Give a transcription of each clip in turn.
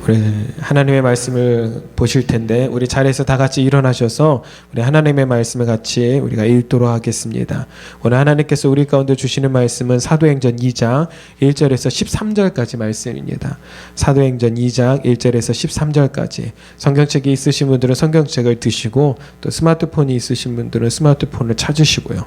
우리 하나님의 말씀을 보실 텐데 우리 자리에서 다 같이 일어나셔서 우리 하나님의 말씀을 같이 우리가 읽도록 하겠습니다. 오늘 하나님께서 우리 가운데 주시는 말씀은 사도행전 2장 1절에서 13절까지 말씀입니다. 사도행전 2장 1절에서 13절까지. 성경책이 있으신 분들은 성경책을 드시고 또 스마트폰이 있으신 분들은 스마트폰을 찾으시고요.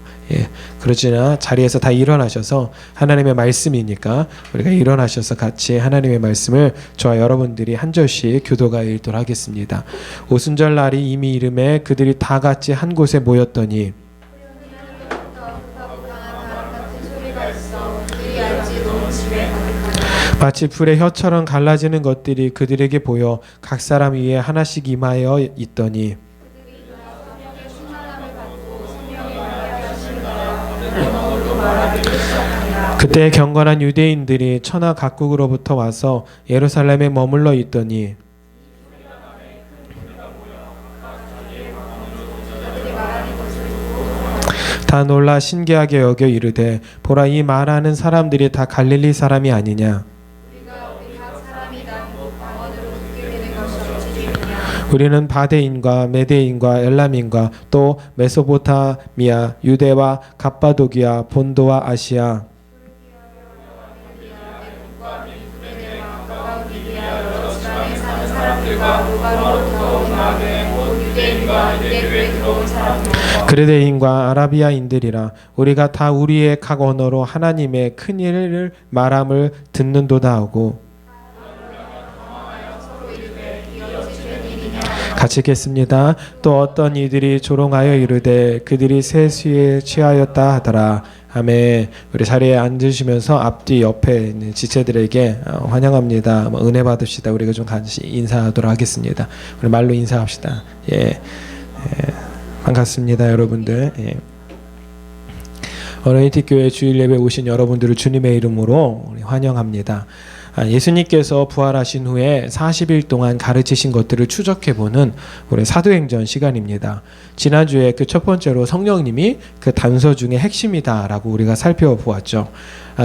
그러지나 자리에서 다 일어나셔서 하나님의 말씀이니까 우리가 일어나셔서 같이 하나님의 말씀을 저와 여러분들이 한 절씩 교도가 읽도록 하겠습니다. 오순절 날이 이미 이름에 그들이 다 같이 한 곳에 모였더니 마치 불의 혀처럼 갈라지는 것들이 그들에게 보여 각 사람 위에 하나씩 임하여 있더니 그때 경건한 유대인들이 천하 각국으로부터 와서 예루살렘에 머물러 있더니 다 놀라 신기하게 여겨 이르되 보라 이 말하는 사람들이 다 갈릴리 사람이 아니냐. 우리는 바데인과 메데인과 엘람인과 또 메소포타미아 유대와 갑바도기아 본도와 아시아 그레데인과 아라비아인들이라 우리가 다 우리의 각 언어로 하나님의 큰 일을 말함을 듣는도다 하고 같이 읽겠습니다. 또 어떤 이들이 조롱하여 이르되 그들이 세수에 취하였다 하더라. 아멘. 우리 자리에 앉으시면서 앞뒤 옆에 있는 지체들에게 환영합니다. 은혜 받읍시다. 우리가 좀 같이 인사하도록 하겠습니다. 우리 말로 인사합시다. 반갑습니다, 여러분들. 어린이티 교회 주일 예배 오신 여러분들을 주님의 이름으로 우리 환영합니다. 예수님께서 부활하신 후에 40일 동안 가르치신 것들을 추적해보는 우리 사도행전 시간입니다. 지난주에 그 첫 번째로 성령님이 그 단서 중에 핵심이다라고 우리가 살펴보았죠.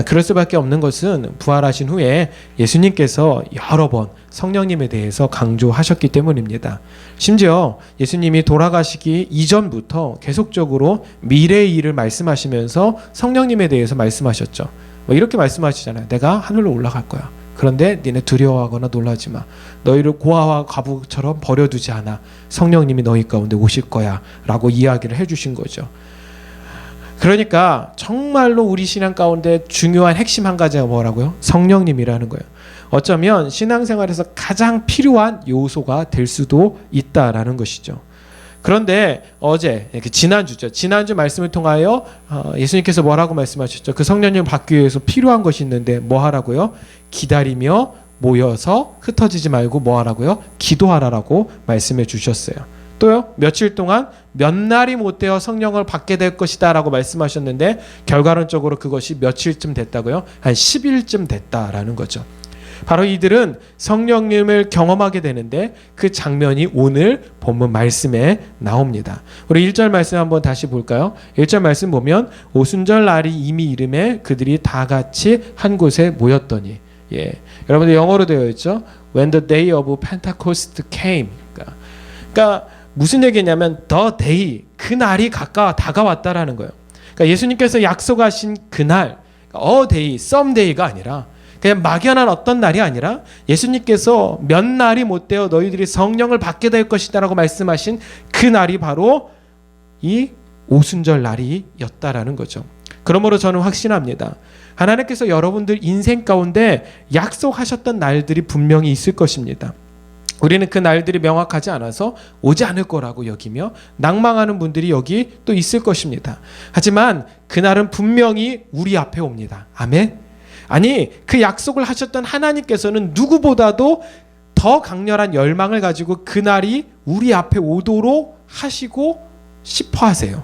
그럴 수밖에 없는 것은 부활하신 후에 예수님께서 여러 번 성령님에 대해서 강조하셨기 때문입니다. 심지어 예수님이 돌아가시기 이전부터 계속적으로 미래의 일을 말씀하시면서 성령님에 대해서 말씀하셨죠. 이렇게 말씀하시잖아요. 내가 하늘로 올라갈 거야. 그런데 니네 두려워하거나 놀라지 마. 너희를 고아와 과부처럼 버려두지 않아. 성령님이 너희 가운데 오실 거야 라고 이야기를 해주신 거죠. 그러니까 정말로 우리 신앙 가운데 중요한 핵심 한 가지가 뭐라고요? 성령님이라는 거예요. 어쩌면 신앙생활에서 가장 필요한 요소가 될 수도 있다라는 것이죠. 그런데 어제 지난주 말씀을 통하여 예수님께서 뭐라고 말씀하셨죠? 그 성령님을 받기 위해서 필요한 것이 있는데 뭐 하라고요? 기다리며 모여서 흩어지지 말고 뭐 하라고요? 기도하라라고 말씀해 주셨어요. 또요, 며칠 동안 몇 날이 못 되어 성령을 받게 될 것이다 라고 말씀하셨는데 결과론적으로 그것이 며칠쯤 됐다고요? 한 10일쯤 됐다라는 거죠. 바로 이들은 성령님을 경험하게 되는데 그 장면이 오늘 본문 말씀에 나옵니다. 우리 1절 말씀 한번 다시 볼까요? 1절 말씀 보면 오순절 날이 이미 이름에 그들이 다 같이 한 곳에 모였더니 여러분들 영어로 되어 있죠? When the day of Pentecost came. 그러니까 무슨 얘기냐면 the day, 그 날이 다가왔다라는 거예요. 그러니까 예수님께서 약속하신 그날, a day, some day가 아니라 그냥 막연한 어떤 날이 아니라 예수님께서 몇 날이 못 되어 너희들이 성령을 받게 될 것이다 라고 말씀하신 그 날이 바로 이 오순절 날이었다라는 거죠. 그러므로 저는 확신합니다. 하나님께서 여러분들 인생 가운데 약속하셨던 날들이 분명히 있을 것입니다. 우리는 그 날들이 명확하지 않아서 오지 않을 거라고 여기며 낭망하는 분들이 여기 또 있을 것입니다. 하지만 그날은 분명히 우리 앞에 옵니다. 아멘. 아니, 그 약속을 하셨던 하나님께서는 누구보다도 더 강렬한 열망을 가지고 그날이 우리 앞에 오도록 하시고 싶어 하세요.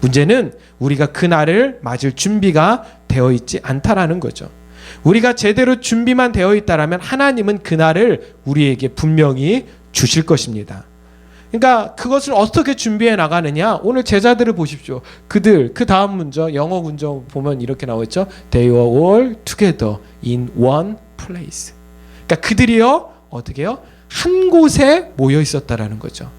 문제는 우리가 그날을 맞을 준비가 되어 있지 않다라는 거죠. 우리가 제대로 준비만 되어 있다라면 하나님은 그날을 우리에게 분명히 주실 것입니다. 그러니까 그것을 어떻게 준비해 나가느냐. 오늘 제자들을 보십시오. 그들 그 다음 문장 영어 문장 보면 이렇게 나오죠. They were all together in one place. 그러니까 그들이요 어떻게 해요? 한 곳에 모여 있었다라는 거죠.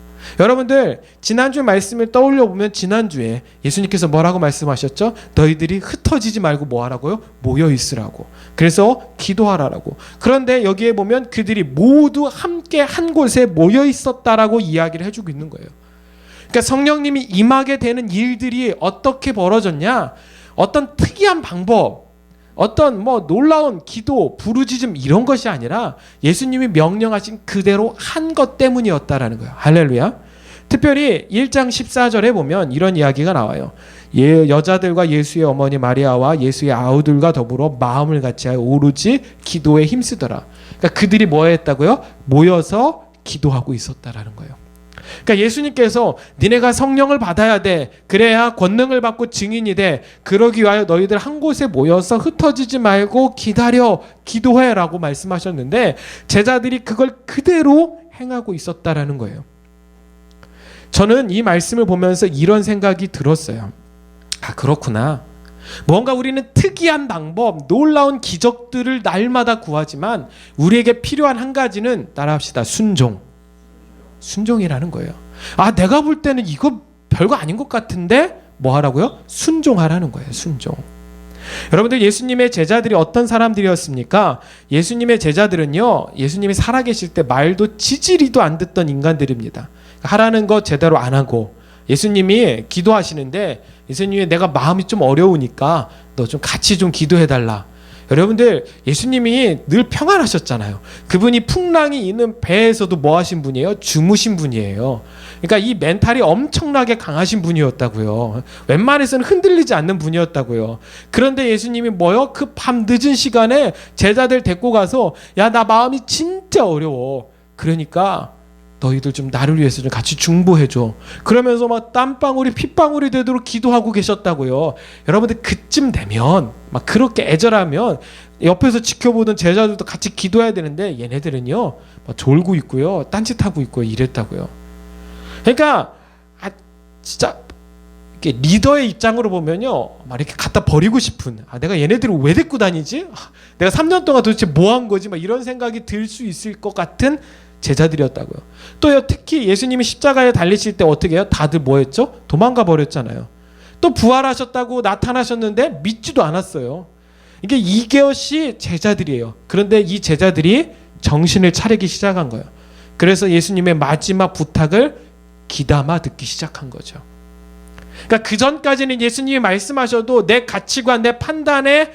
여러분들 지난주 말씀을 떠올려 보면 지난주에 예수님께서 뭐라고 말씀하셨죠? 너희들이 흩어지지 말고 뭐 하라고요? 모여 있으라고. 그래서 기도하라라고. 그런데 여기에 보면 그들이 모두 함께 한 곳에 모여 있었다라고 이야기를 해주고 있는 거예요. 그러니까 성령님이 임하게 되는 일들이 어떻게 벌어졌냐? 어떤 특이한 방법, 어떤 뭐 놀라운 기도, 부르짖음 이런 것이 아니라 예수님이 명령하신 그대로 한 것 때문이었다라는 거예요. 할렐루야. 특별히 1장 14절에 보면 이런 이야기가 나와요. 여자들과 예수의 어머니 마리아와 예수의 아우들과 더불어 마음을 같이하여 오로지 기도에 힘쓰더라. 그러니까 그들이 뭐 했다고요? 모여서 기도하고 있었다라는 거예요. 그러니까 예수님께서 니네가 성령을 받아야 돼. 그래야 권능을 받고 증인이 돼. 그러기 위하여 너희들 한 곳에 모여서 흩어지지 말고 기다려, 기도해 라고 말씀하셨는데 제자들이 그걸 그대로 행하고 있었다라는 거예요. 저는 이 말씀을 보면서 이런 생각이 들었어요. 아, 그렇구나. 뭔가 우리는 특이한 방법, 놀라운 기적들을 날마다 구하지만 우리에게 필요한 한 가지는 따라합시다. 순종이라는 거예요. 아, 내가 볼 때는 이거 별거 아닌 것 같은데 뭐 하라고요? 순종하라는 거예요. 순종. 여러분들 예수님의 제자들이 어떤 사람들이었습니까? 예수님의 제자들은요, 예수님이 살아계실 때 말도 지지리도 안 듣던 인간들입니다. 하라는 거 제대로 안 하고, 예수님이 기도하시는데 예수님이 내가 마음이 좀 어려우니까 너 좀 같이 좀 기도해달라. 여러분들 예수님이 늘 평안하셨잖아요. 그분이 풍랑이 있는 배에서도 뭐 하신 분이에요? 주무신 분이에요. 그러니까 이 멘탈이 엄청나게 강하신 분이었다고요. 웬만해서는 흔들리지 않는 분이었다고요. 그런데 예수님이 뭐요? 그 밤 늦은 시간에 제자들 데리고 가서 야, 나 마음이 진짜 어려워. 그러니까 너희들 좀 나를 위해서 좀 같이 중보해줘. 그러면서 막 땀방울이 핏방울이 되도록 기도하고 계셨다고요. 여러분들 그쯤 되면 막 그렇게 애절하면 옆에서 지켜보던 제자들도 같이 기도해야 되는데 얘네들은요 막 졸고 있고요, 딴짓하고 있고요, 이랬다고요. 그러니까 진짜 이렇게 리더의 입장으로 보면요 막 이렇게 갖다 버리고 싶은, 내가 얘네들을 왜 데리고 다니지? 내가 3년 동안 도대체 뭐 한 거지? 막 이런 생각이 들 수 있을 것 같은 제자들이었다고요. 또요, 특히 예수님이 십자가에 달리실 때 어떻게 해요? 다들 뭐 했죠? 도망가 버렸잖아요. 또 부활하셨다고 나타나셨는데 믿지도 않았어요. 이것이 제자들이에요. 그런데 이 제자들이 정신을 차리기 시작한 거예요. 그래서 예수님의 마지막 부탁을 귀담아 듣기 시작한 거죠. 그러니까 그 전까지는 예수님이 말씀하셔도 내 가치관, 내 판단에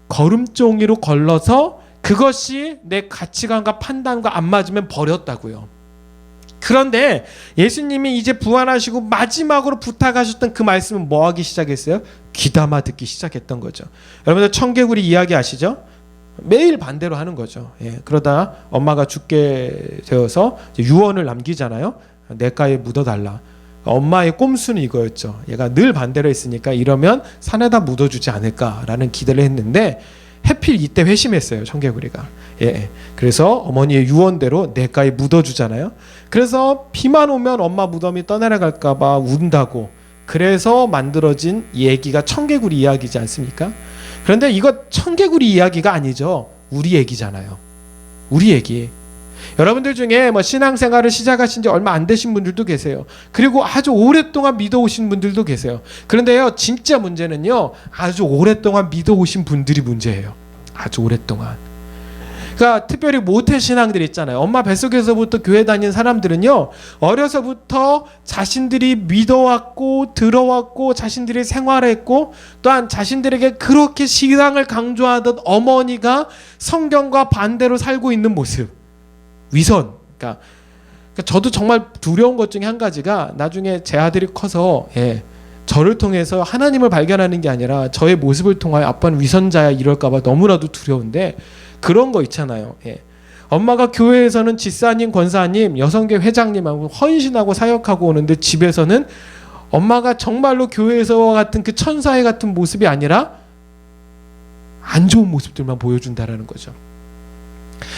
걸음종이로 걸러서 그것이 내 가치관과 판단과 안 맞으면 버렸다고요. 그런데 예수님이 이제 부활하시고 마지막으로 부탁하셨던 그 말씀은 뭐 하기 시작했어요? 귀담아 듣기 시작했던 거죠. 여러분들 청개구리 이야기 아시죠? 매일 반대로 하는 거죠. 그러다 엄마가 죽게 되어서 유언을 남기잖아요. 냇가에 묻어달라. 엄마의 꼼수는 이거였죠. 얘가 늘 반대로 했으니까 이러면 산에다 묻어주지 않을까라는 기대를 했는데 해필 이때 회심했어요, 청개구리가. 그래서 어머니의 유언대로 냇가에 묻어주잖아요. 그래서 비만 오면 엄마 무덤이 떠내려갈까봐 운다고. 그래서 만들어진 얘기가 청개구리 이야기지 않습니까? 그런데 이거 청개구리 이야기가 아니죠. 우리 얘기잖아요. 우리 얘기. 여러분들 중에 뭐 신앙생활을 시작하신 지 얼마 안 되신 분들도 계세요. 그리고 아주 오랫동안 믿어오신 분들도 계세요. 그런데요, 진짜 문제는요, 아주 오랫동안 믿어오신 분들이 문제예요. 아주 오랫동안. 그러니까 특별히 모태신앙들 있잖아요. 엄마 뱃속에서부터 교회 다닌 사람들은요, 어려서부터 자신들이 믿어왔고 들어왔고 자신들이 생활했고 또한 자신들에게 그렇게 신앙을 강조하던 어머니가 성경과 반대로 살고 있는 모습, 위선. 그러니까 저도 정말 두려운 것 중에 한 가지가 나중에 제 아들이 커서 저를 통해서 하나님을 발견하는 게 아니라 저의 모습을 통하여 아빠는 위선자야 이럴까 봐 너무나도 두려운데, 그런 거 있잖아요. 엄마가 교회에서는 집사님, 권사님, 여성계 회장님하고 헌신하고 사역하고 오는데 집에서는 엄마가 정말로 교회에서와 같은 그 천사의 같은 모습이 아니라 안 좋은 모습들만 보여준다라는 거죠.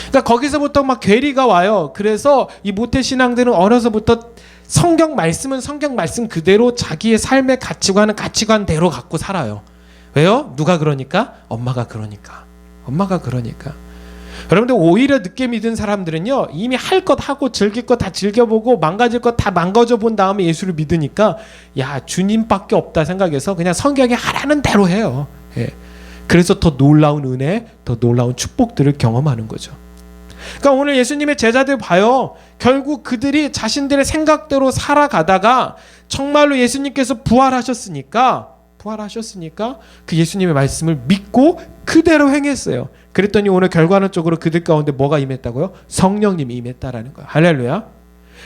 그러니까 거기서부터 막 괴리가 와요. 그래서 이 모태신앙들은 어려서부터 성경 말씀은 성경 말씀 그대로 자기의 삶의 가치관은 가치관대로 갖고 살아요. 왜요? 누가 그러니까? 엄마가 그러니까. 엄마가 그러니까. 여러분들 오히려 늦게 믿은 사람들은요, 이미 할 것 하고 즐길 것 다 즐겨보고 망가질 것 다 망가져 본 다음에 예수를 믿으니까 야, 주님밖에 없다 생각해서 그냥 성경에 하라는 대로 해요. 예. 그래서 더 놀라운 은혜, 더 놀라운 축복들을 경험하는 거죠. 그러니까 오늘 예수님의 제자들 봐요. 결국 그들이 자신들의 생각대로 살아가다가 정말로 예수님께서 부활하셨으니까 그 예수님의 말씀을 믿고 그대로 행했어요. 그랬더니 오늘 결과론적으로 그들 가운데 뭐가 임했다고요? 성령님이 임했다라는 거예요. 할렐루야.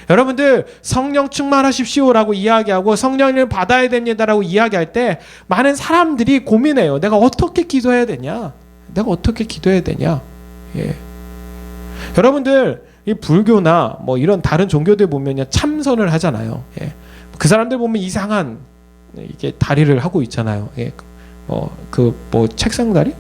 여러분들 성령 충만하십시오라고 이야기하고 성령을 받아야 됩니다라고 이야기할 때 많은 사람들이 고민해요. 내가 어떻게 기도해야 되냐? 예. 여러분들 이 불교나 뭐 이런 다른 종교들 보면요, 참선을 하잖아요. 예. 그 사람들 보면 이상한 이게 다리를 하고 있잖아요. 예. 책상다리?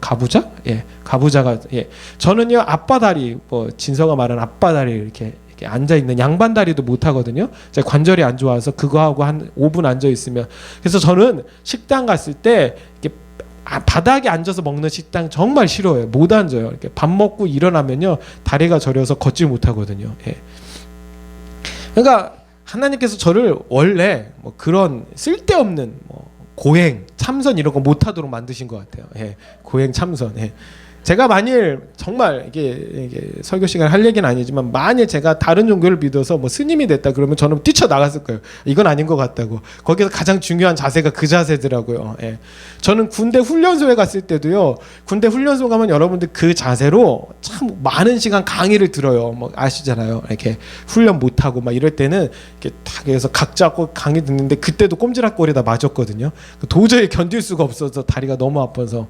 가부자? 예. 가부자가, 예. 저는요, 앞바다리, 진서가 말하는 앞바다리 이렇게 앉아 있는 양반다리도 못 하거든요. 제가 관절이 안 좋아서 그거 하고 한 5분 앉아 있으면, 그래서 저는 식당 갔을 때 이렇게 바닥에 앉아서 먹는 식당 정말 싫어해요. 못 앉아요. 이렇게 밥 먹고 일어나면요, 다리가 저려서 걷지 못하거든요. 예. 그러니까 하나님께서 저를 원래 그런 쓸데없는 고행, 참선 이런 거 못하도록 만드신 것 같아요. 예. 고행, 참선. 예. 제가 만일 정말 이게 설교 시간에 할 얘기는 아니지만 만일 제가 다른 종교를 믿어서 스님이 됐다 그러면 저는 뛰쳐나갔을 거예요. 이건 아닌 것 같다고. 거기서 가장 중요한 자세가 그 자세더라고요. 예. 저는 군대 훈련소에 갔을 때도요. 군대 훈련소 가면 여러분들 그 자세로 참 많은 시간 강의를 들어요. 아시잖아요. 이렇게 훈련 못하고 막 이럴 때는 이렇게 딱 해서 각 잡고 강의 듣는데 그때도 꼼지락거리다 맞았거든요. 도저히 견딜 수가 없어서 다리가 너무 아파서.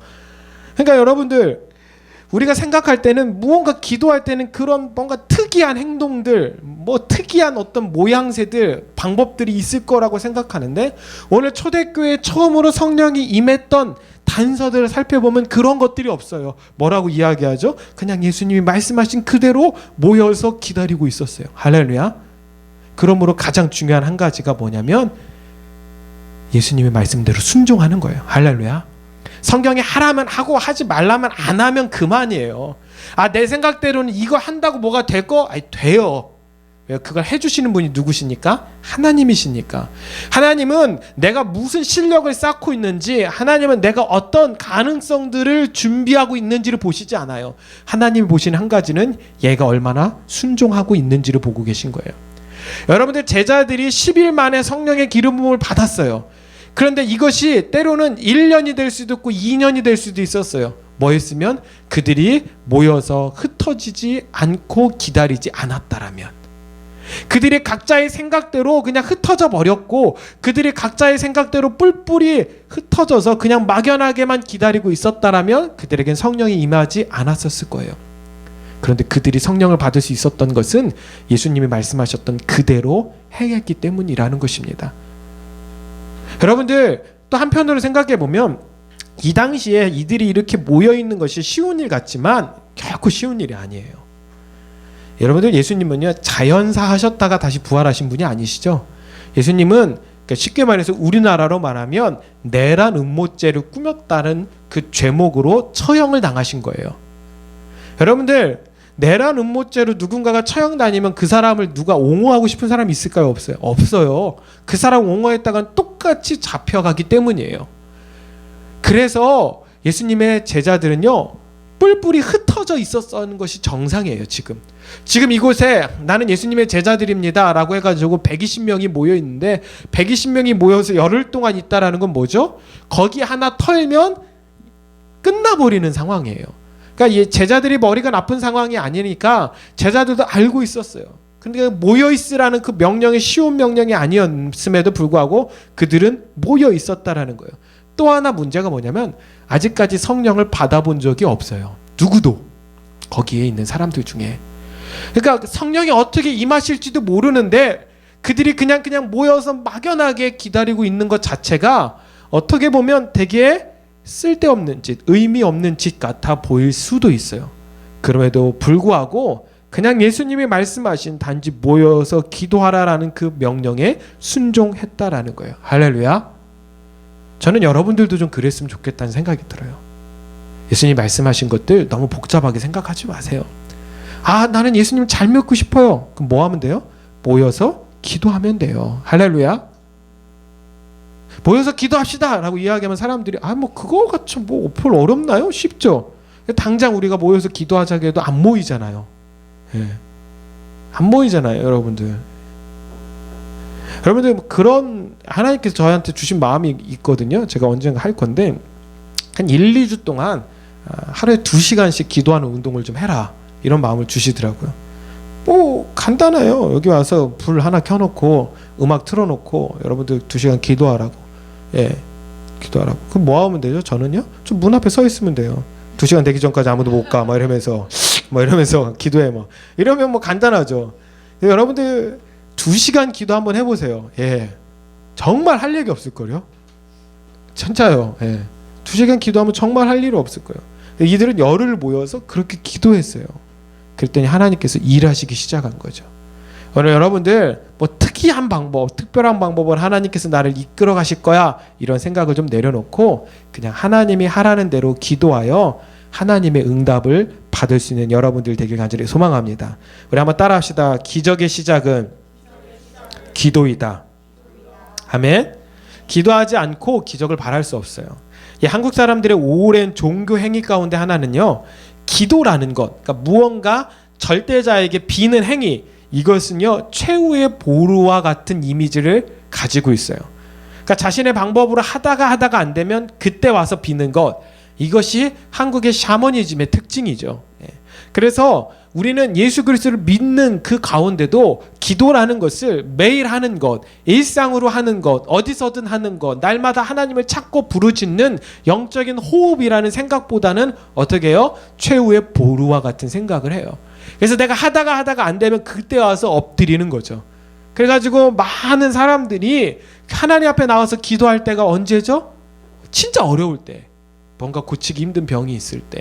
그러니까 여러분들 우리가 생각할 때는 무언가 기도할 때는 그런 뭔가 특이한 행동들, 특이한 어떤 모양새들, 방법들이 있을 거라고 생각하는데 오늘 초대교회 처음으로 성령이 임했던 단서들을 살펴보면 그런 것들이 없어요. 뭐라고 이야기하죠? 그냥 예수님이 말씀하신 그대로 모여서 기다리고 있었어요. 할렐루야. 그러므로 가장 중요한 한 가지가 뭐냐면 예수님의 말씀대로 순종하는 거예요. 할렐루야. 성경에 하라면 하고 하지 말라면 안 하면 그만이에요. 내 생각대로는 이거 한다고 뭐가 될 거? 돼요. 왜? 그걸 해주시는 분이 누구십니까? 하나님이시니까. 하나님은 내가 무슨 실력을 쌓고 있는지, 하나님은 내가 어떤 가능성들을 준비하고 있는지를 보시지 않아요. 하나님이 보시는 한 가지는 얘가 얼마나 순종하고 있는지를 보고 계신 거예요. 여러분들 제자들이 10일 만에 성령의 기름 부음을 받았어요. 그런데 이것이 때로는 1년이 될 수도 있고 2년이 될 수도 있었어요. 뭐였으면 그들이 모여서 흩어지지 않고 기다리지 않았다라면, 그들이 각자의 생각대로 그냥 흩어져 버렸고 그들이 각자의 생각대로 뿔뿔이 흩어져서 그냥 막연하게만 기다리고 있었다라면 그들에겐 성령이 임하지 않았었을 거예요. 그런데 그들이 성령을 받을 수 있었던 것은 예수님이 말씀하셨던 그대로 행했기 때문이라는 것입니다. 여러분들 또 한편으로 생각해 보면 이 당시에 이들이 이렇게 모여 있는 것이 쉬운 일 같지만 결코 쉬운 일이 아니에요. 여러분들 예수님은요, 자연사 하셨다가 다시 부활하신 분이 아니시죠. 예수님은 쉽게 말해서 우리나라로 말하면 내란 음모죄를 꾸몄다는 그 죄목으로 처형을 당하신 거예요. 여러분들 내란 음모죄로 누군가가 처형당하면 그 사람을 누가 옹호하고 싶은 사람이 있을까요? 없어요. 없어요. 그 사람 옹호했다간 똑같이 잡혀가기 때문이에요. 그래서 예수님의 제자들은요, 뿔뿔이 흩어져 있었던 것이 정상이에요. 지금 이곳에 나는 예수님의 제자들입니다 라고 해가지고 120명이 모여 있는데 120명이 모여서 열흘 동안 있다라는 건 뭐죠? 거기 하나 털면 끝나버리는 상황이에요. 그러니까 이 제자들이 머리가 나쁜 상황이 아니니까 제자들도 알고 있었어요. 근데 모여 있으라는 그 명령이 쉬운 명령이 아니었음에도 불구하고 그들은 모여 있었다라는 거예요. 또 하나 문제가 뭐냐면 아직까지 성령을 받아본 적이 없어요. 누구도. 거기에 있는 사람들 중에. 그러니까 성령이 어떻게 임하실지도 모르는데 그들이 그냥 모여서 막연하게 기다리고 있는 것 자체가 어떻게 보면 되게 쓸데없는 짓, 의미 없는 짓 같아 보일 수도 있어요. 그럼에도 불구하고 그냥 예수님이 말씀하신 단지 모여서 기도하라라는 그 명령에 순종했다라는 거예요. 할렐루야. 저는 여러분들도 좀 그랬으면 좋겠다는 생각이 들어요. 예수님 말씀하신 것들 너무 복잡하게 생각하지 마세요. 아, 나는 예수님 잘 믿고 싶어요. 그럼 뭐 하면 돼요? 모여서 기도하면 돼요. 할렐루야. 모여서 기도합시다 라고 이야기하면 사람들이 뭐 그거가 참 뭐 별로 어렵나요? 쉽죠. 당장 우리가 모여서 기도하자고 해도 안 모이잖아요. 예. 안 모이잖아요, 여러분들. 여러분들 그런 하나님께서 저한테 주신 마음이 있거든요. 제가 언젠가 할 건데 한 1, 2주 동안 하루에 2시간씩 기도하는 운동을 좀 해라, 이런 마음을 주시더라고요. 뭐 간단해요. 여기 와서 불 하나 켜놓고 음악 틀어놓고 여러분들 2시간 기도하라고. 예, 기도하라고. 그럼 뭐 하면 되죠? 저는요, 좀 문 앞에 서 있으면 돼요. 2시간 되기 전까지 아무도 못 가, 막 이러면서 기도해, 뭐 이러면 뭐 간단하죠. 여러분들 2시간 기도 한번 해보세요. 예, 정말 할 얘기 없을 거요. 진짜요. 예, 2시간 기도하면 정말 할 일이 없을 거예요. 이들은 열을 모여서 그렇게 기도했어요. 그랬더니 하나님께서 일하시기 시작한 거죠. 오늘 여러분들 뭐 특이한 방법, 특별한 방법을 하나님께서 나를 이끌어 가실 거야, 이런 생각을 좀 내려놓고 그냥 하나님이 하라는 대로 기도하여 하나님의 응답을 받을 수 있는 여러분들 되길 간절히 소망합니다. 우리 한번 따라합시다. 기적의 시작은 기도이다. 아멘. 기도하지 않고 기적을 바랄 수 없어요. 이 한국 사람들의 오랜 종교 행위 가운데 하나는요, 기도라는 것, 그러니까 무언가 절대자에게 비는 행위, 이것은요 최후의 보루와 같은 이미지를 가지고 있어요. 그러니까 자신의 방법으로 하다가 안 되면 그때 와서 비는 것, 이것이 한국의 샤머니즘의 특징이죠. 그래서 우리는 예수 그리스도를 믿는 그 가운데도 기도라는 것을 매일 하는 것, 일상으로 하는 것, 어디서든 하는 것, 날마다 하나님을 찾고 부르짖는 영적인 호흡이라는 생각보다는 어떻게 해요? 최후의 보루와 같은 생각을 해요. 그래서 내가 하다가 안 되면 그때 와서 엎드리는 거죠. 그래가지고 많은 사람들이 하나님 앞에 나와서 기도할 때가 언제죠? 진짜 어려울 때, 뭔가 고치기 힘든 병이 있을 때,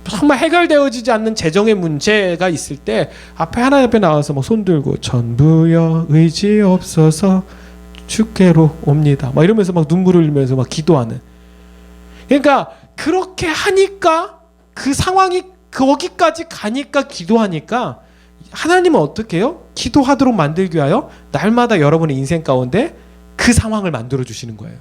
정말 해결되어지지 않는 재정의 문제가 있을 때 앞에 하나님 앞에 나와서 막 손들고 전부여 의지 없어서 주께로 옵니다, 막 이러면서 막 눈물을 흘리면서 막 기도하는. 그러니까 그렇게 하니까 그 상황이 거기까지 가니까 기도하니까 하나님은 어떻게 해요? 기도하도록 만들기 위하여 날마다 여러분의 인생 가운데 그 상황을 만들어 주시는 거예요.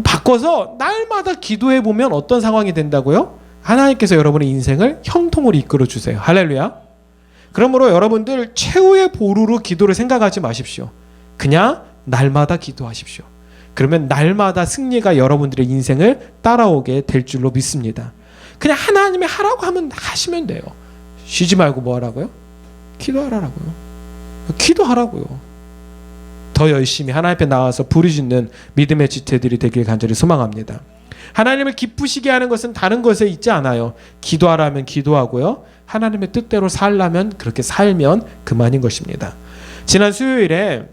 바꿔서 날마다 기도해 보면 어떤 상황이 된다고요? 하나님께서 여러분의 인생을 형통으로 이끌어 주세요. 할렐루야. 그러므로 여러분들 최후의 보루로 기도를 생각하지 마십시오. 그냥 날마다 기도하십시오. 그러면 날마다 승리가 여러분들의 인생을 따라오게 될 줄로 믿습니다. 그냥 하나님이 하라고 하면 하시면 돼요. 쉬지 말고 뭐 하라고요? 기도하라고요. 기도하라고요. 더 열심히 하나님 앞에 나와서 부르짖는 믿음의 지체들이 되길 간절히 소망합니다. 하나님을 기쁘시게 하는 것은 다른 것에 있지 않아요. 기도하라면 기도하고요, 하나님의 뜻대로 살려면 그렇게 살면 그만인 것입니다. 지난 수요일에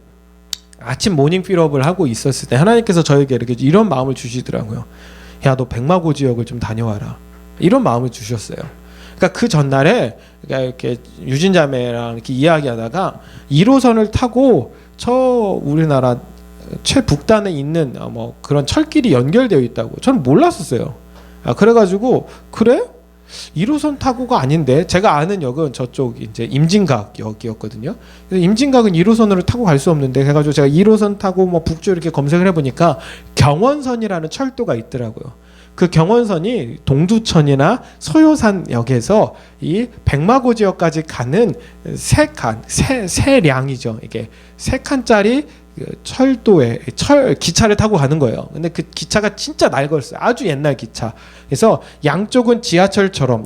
아침 모닝 필업을 하고 있었을 때 하나님께서 저에게 이렇게 이런 마음을 주시더라고요. 야, 너 백마고 지역을 좀 다녀와라, 이런 마음을 주셨어요. 그러니까 그 전날에 이렇게 유진자매랑 이렇게 이야기하다가 1호선을 타고 저 우리나라 최북단에 있는 뭐 그런 철길이 연결되어 있다고 저는 몰랐었어요. 그래가지고 그래? 1호선 타고가 아닌데, 제가 아는 역은 저쪽 이제 임진각 역이었거든요. 그래서 임진각은 1호선으로 타고 갈 수 없는데, 그래가지고 제가 1호선 타고 뭐 북쪽 이렇게 검색을 해보니까 경원선이라는 철도가 있더라고요. 그 경원선이 동두천이나 소요산역에서 이 백마고 지역까지 가는 세 량이죠. 이게 3칸짜리 철도에 기차를 타고 가는 거예요. 근데 그 기차가 진짜 낡았어요. 아주 옛날 기차. 그래서 양쪽은 지하철처럼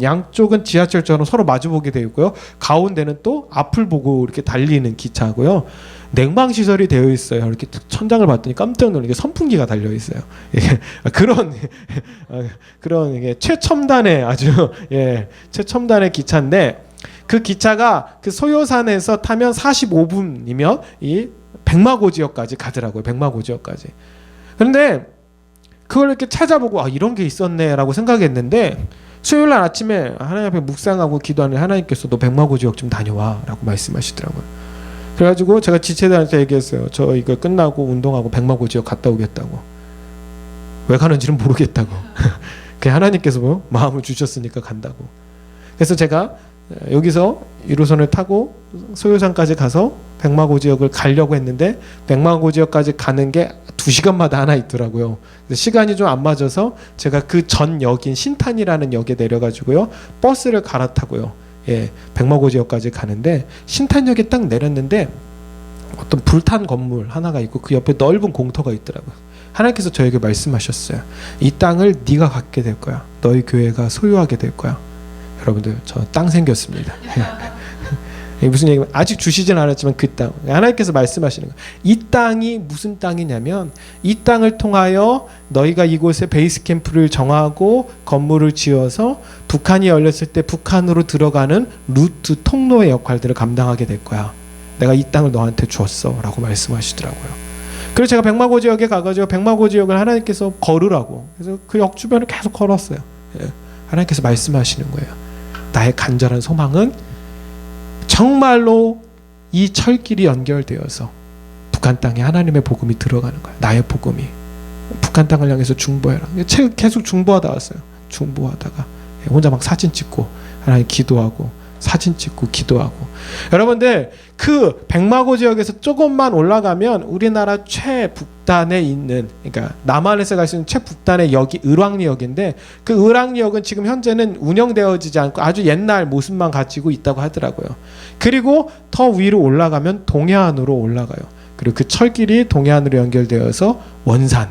서로 마주보게 되어 있고요. 가운데는 또 앞을 보고 이렇게 달리는 기차고요. 냉방 시설이 되어 있어요. 이렇게 천장을 봤더니 깜짝 놀란 게 선풍기가 달려 있어요. 그런 이게 최첨단의 아주 최첨단의 기차인데, 그 기차가 그 소요산에서 타면 45분이면 이 백마고 지역까지 가더라고요. 백마고 지역까지. 그런데 그걸 이렇게 찾아보고 이런 게 있었네라고 생각했는데, 수요일날 아침에 하나님 앞에 묵상하고 기도하는 하나님께서 너 백마고 지역 좀 다녀와라고 말씀하시더라고요. 그래가지고 제가 지체들한테 얘기했어요. 저 이거 끝나고 운동하고 백마고 지역 갔다 오겠다고. 왜 가는지는 모르겠다고. 그게 하나님께서 뭐 마음을 주셨으니까 간다고. 그래서 제가 여기서 1호선을 타고 소요산까지 가서 백마고 지역을 가려고 했는데 백마고 지역까지 가는 게 2시간마다 하나 있더라고요. 시간이 좀 안 맞아서 제가 그 전 역인 신탄이라는 역에 내려가지고요 버스를 갈아타고요 백마고 지역까지 가는데 신탄역에 딱 내렸는데 어떤 불탄 건물 하나가 있고 그 옆에 넓은 공터가 있더라고요. 하나님께서 저에게 말씀하셨어요. 이 땅을 네가 갖게 될 거야. 너희 교회가 소유하게 될 거야. 여러분들 저 땅 생겼습니다. 무슨 얘기면 아직 주시진 않았지만 그 땅 하나님께서 말씀하시는 거예요. 이 땅이 무슨 땅이냐면 이 땅을 통하여 너희가 이곳에 베이스 캠프를 정하고 건물을 지어서 북한이 열렸을 때 북한으로 들어가는 루트 통로의 역할들을 감당하게 될 거야. 내가 이 땅을 너한테 주었어 라고 말씀하시더라고요. 그래서 제가 백마고 지역에 가가지고 백마고 지역을 하나님께서 걸으라고 그래서 그 역 주변을 계속 걸었어요. 하나님께서 말씀하시는 거예요. 나의 간절한 소망은 정말로 이 철길이 연결되어서 북한 땅에 하나님의 복음이 들어가는 거야. 나의 복음이 북한 땅을 향해서 중보해라. 계속 중보하다 왔어요. 중보하다가 혼자 막 사진 찍고 하나님 기도하고 사진 찍고 기도하고. 여러분들 그 백마고 지역에서 조금만 올라가면 우리나라 최북단에 있는 그러니까 남한에서 갈 수 있는 최북단의 역이 을왕리역인데 그 을왕리역은 지금 현재는 운영되어지지 않고 아주 옛날 모습만 가지고 있다고 하더라고요. 그리고 더 위로 올라가면 동해안으로 올라가요. 그리고 그 철길이 동해안으로 연결되어서 원산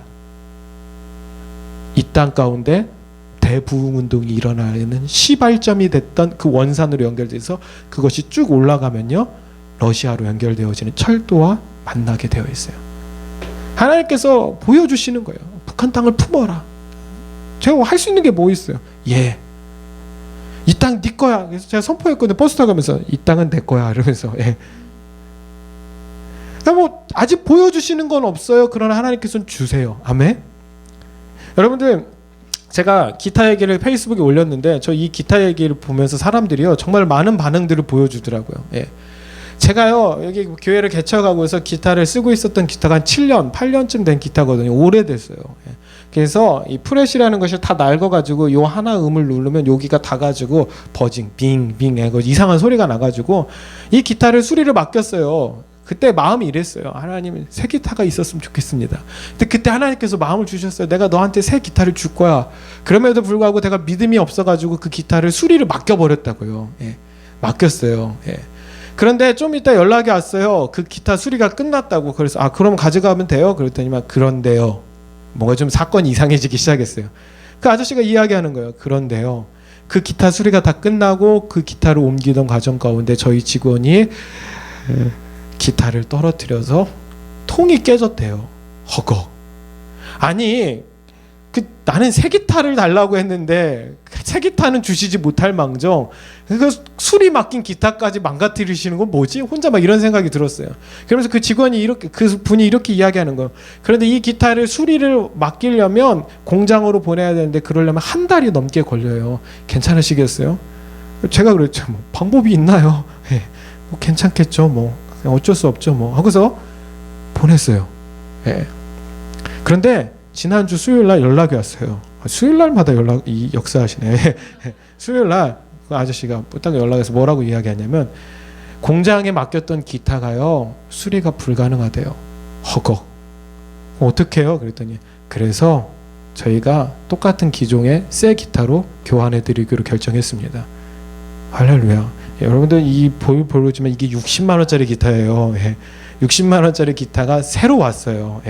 이 땅 가운데 대부흥운동이 일어나는 시발점이 됐던 그 원산으로 연결돼서 그것이 쭉 올라가면요 러시아로 연결되어지는 철도와 만나게 되어 있어요. 하나님께서 보여주시는 거예요. 북한 땅을 품어라. 제가 할 수 있는 게 뭐 있어요? 이 땅 네 거야. 그래서 제가 선포했거든요. 버스 타고 가면서 이 땅은 내 거야 이러면서 뭐 아직 보여주시는 건 없어요. 그러나 하나님께서는 주세요. 아멘. 여러분들 제가 기타 얘기를 페이스북에 올렸는데 저 이 기타 얘기를 보면서 사람들이요 정말 많은 반응들을 보여주더라고요. 제가요 여기 교회를 개척하고 해서 기타를 쓰고 있었던 기타가 한 7년, 8년쯤 된 기타거든요. 오래됐어요. 그래서 이 프렛이라는 것이 다 낡아가지고 요 하나 음을 누르면 여기가 다 가지고 버징, 빙 해고 이상한 소리가 나가지고 이 기타를 수리를 맡겼어요. 그때 마음이 이랬어요. 하나님 새 기타가 있었으면 좋겠습니다. 근데 그때 하나님께서 마음을 주셨어요. 내가 너한테 새 기타를 줄 거야. 그럼에도 불구하고 내가 믿음이 없어가지고 그 기타를 수리를 맡겨버렸다고요. 맡겼어요. 그런데 좀 이따 연락이 왔어요. 그 기타 수리가 끝났다고. 그래서 그럼 가져가면 돼요? 그랬더니만 그런데요. 뭔가 좀 사건이 이상해지기 시작했어요. 그 아저씨가 이야기하는 거예요. 그런데요. 그 기타 수리가 다 끝나고 그 기타를 옮기던 과정 가운데 저희 직원이 기타를 떨어뜨려서 통이 깨졌대요. 허걱. 아니 나는 새 기타를 달라고 했는데 새 기타는 주시지 못할 망정 그 수리 맡긴 기타까지 망가뜨리시는 건 뭐지? 혼자 막 이런 생각이 들었어요. 그러면서 그 직원이 그 분이 이렇게 이야기하는 거예요. 그런데 이 기타를 수리를 맡기려면 공장으로 보내야 되는데 그러려면 한 달이 넘게 걸려요. 괜찮으시겠어요? 제가 그랬죠. 뭐 방법이 있나요? 뭐 괜찮겠죠. 뭐 어쩔 수 없죠. 뭐 하고서 보냈어요. 그런데 지난주 수요일날 연락이 왔어요. 수요일날마다 이 역사하시네. 수요일날 그 아저씨가 딱 연락해서 뭐라고 이야기하냐면 공장에 맡겼던 기타가요 수리가 불가능하대요. 허걱. 어떻게 해요? 그랬더니 그래서 저희가 똑같은 기종의 새 기타로 교환해드리기로 결정했습니다. 할렐루야. 여러분들 이 보여지만 이게 60만 원짜리 기타예요. 60만 원짜리 기타가 새로 왔어요.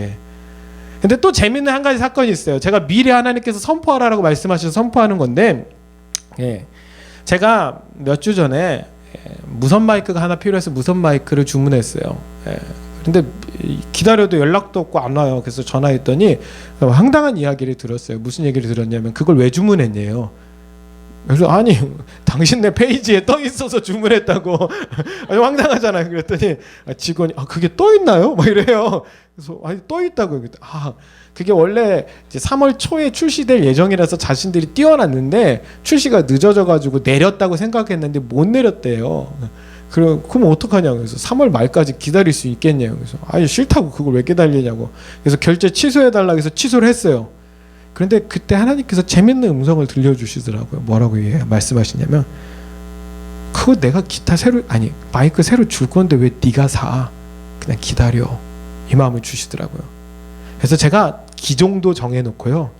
근데 또 재밌는 한 가지 사건이 있어요. 제가 미리 하나님께서 선포하라고 말씀하셔서 선포하는 건데 제가 몇 주 전에 무선 마이크가 하나 필요해서 무선 마이크를 주문했어요. 근데 기다려도 연락도 없고 안 와요. 그래서 전화했더니 황당한 이야기를 들었어요. 무슨 얘기를 들었냐면 그걸 왜 주문했냐요. 그래서 아니 당신네 페이지에 떠 있어서 주문했다고. 아니 황당하잖아요. 그랬더니 직원이 그게 떠 있나요? 막 이래요. 그래서 아니 떠 있다고요. 그게 원래 이제 3월 초에 출시될 예정이라서 자신들이 띄워놨는데 출시가 늦어져가지고 내렸다고 생각했는데 못 내렸대요. 그럼 어떡하냐고. 그래서 3월 말까지 기다릴 수 있겠냐고. 그래서 아니 싫다고 그걸 왜 기다리냐고. 그래서 결제 취소해달라고 해서 취소를 했어요. 그런데 그때 하나님께서 재밌는 음성을 들려주시더라고요. 뭐라고 말씀하시냐면, 그거 내가 마이크 새로 줄 건데 왜 네가 사? 그냥 기다려. 이 마음을 주시더라고요. 그래서 제가 기종도 정해놓고요.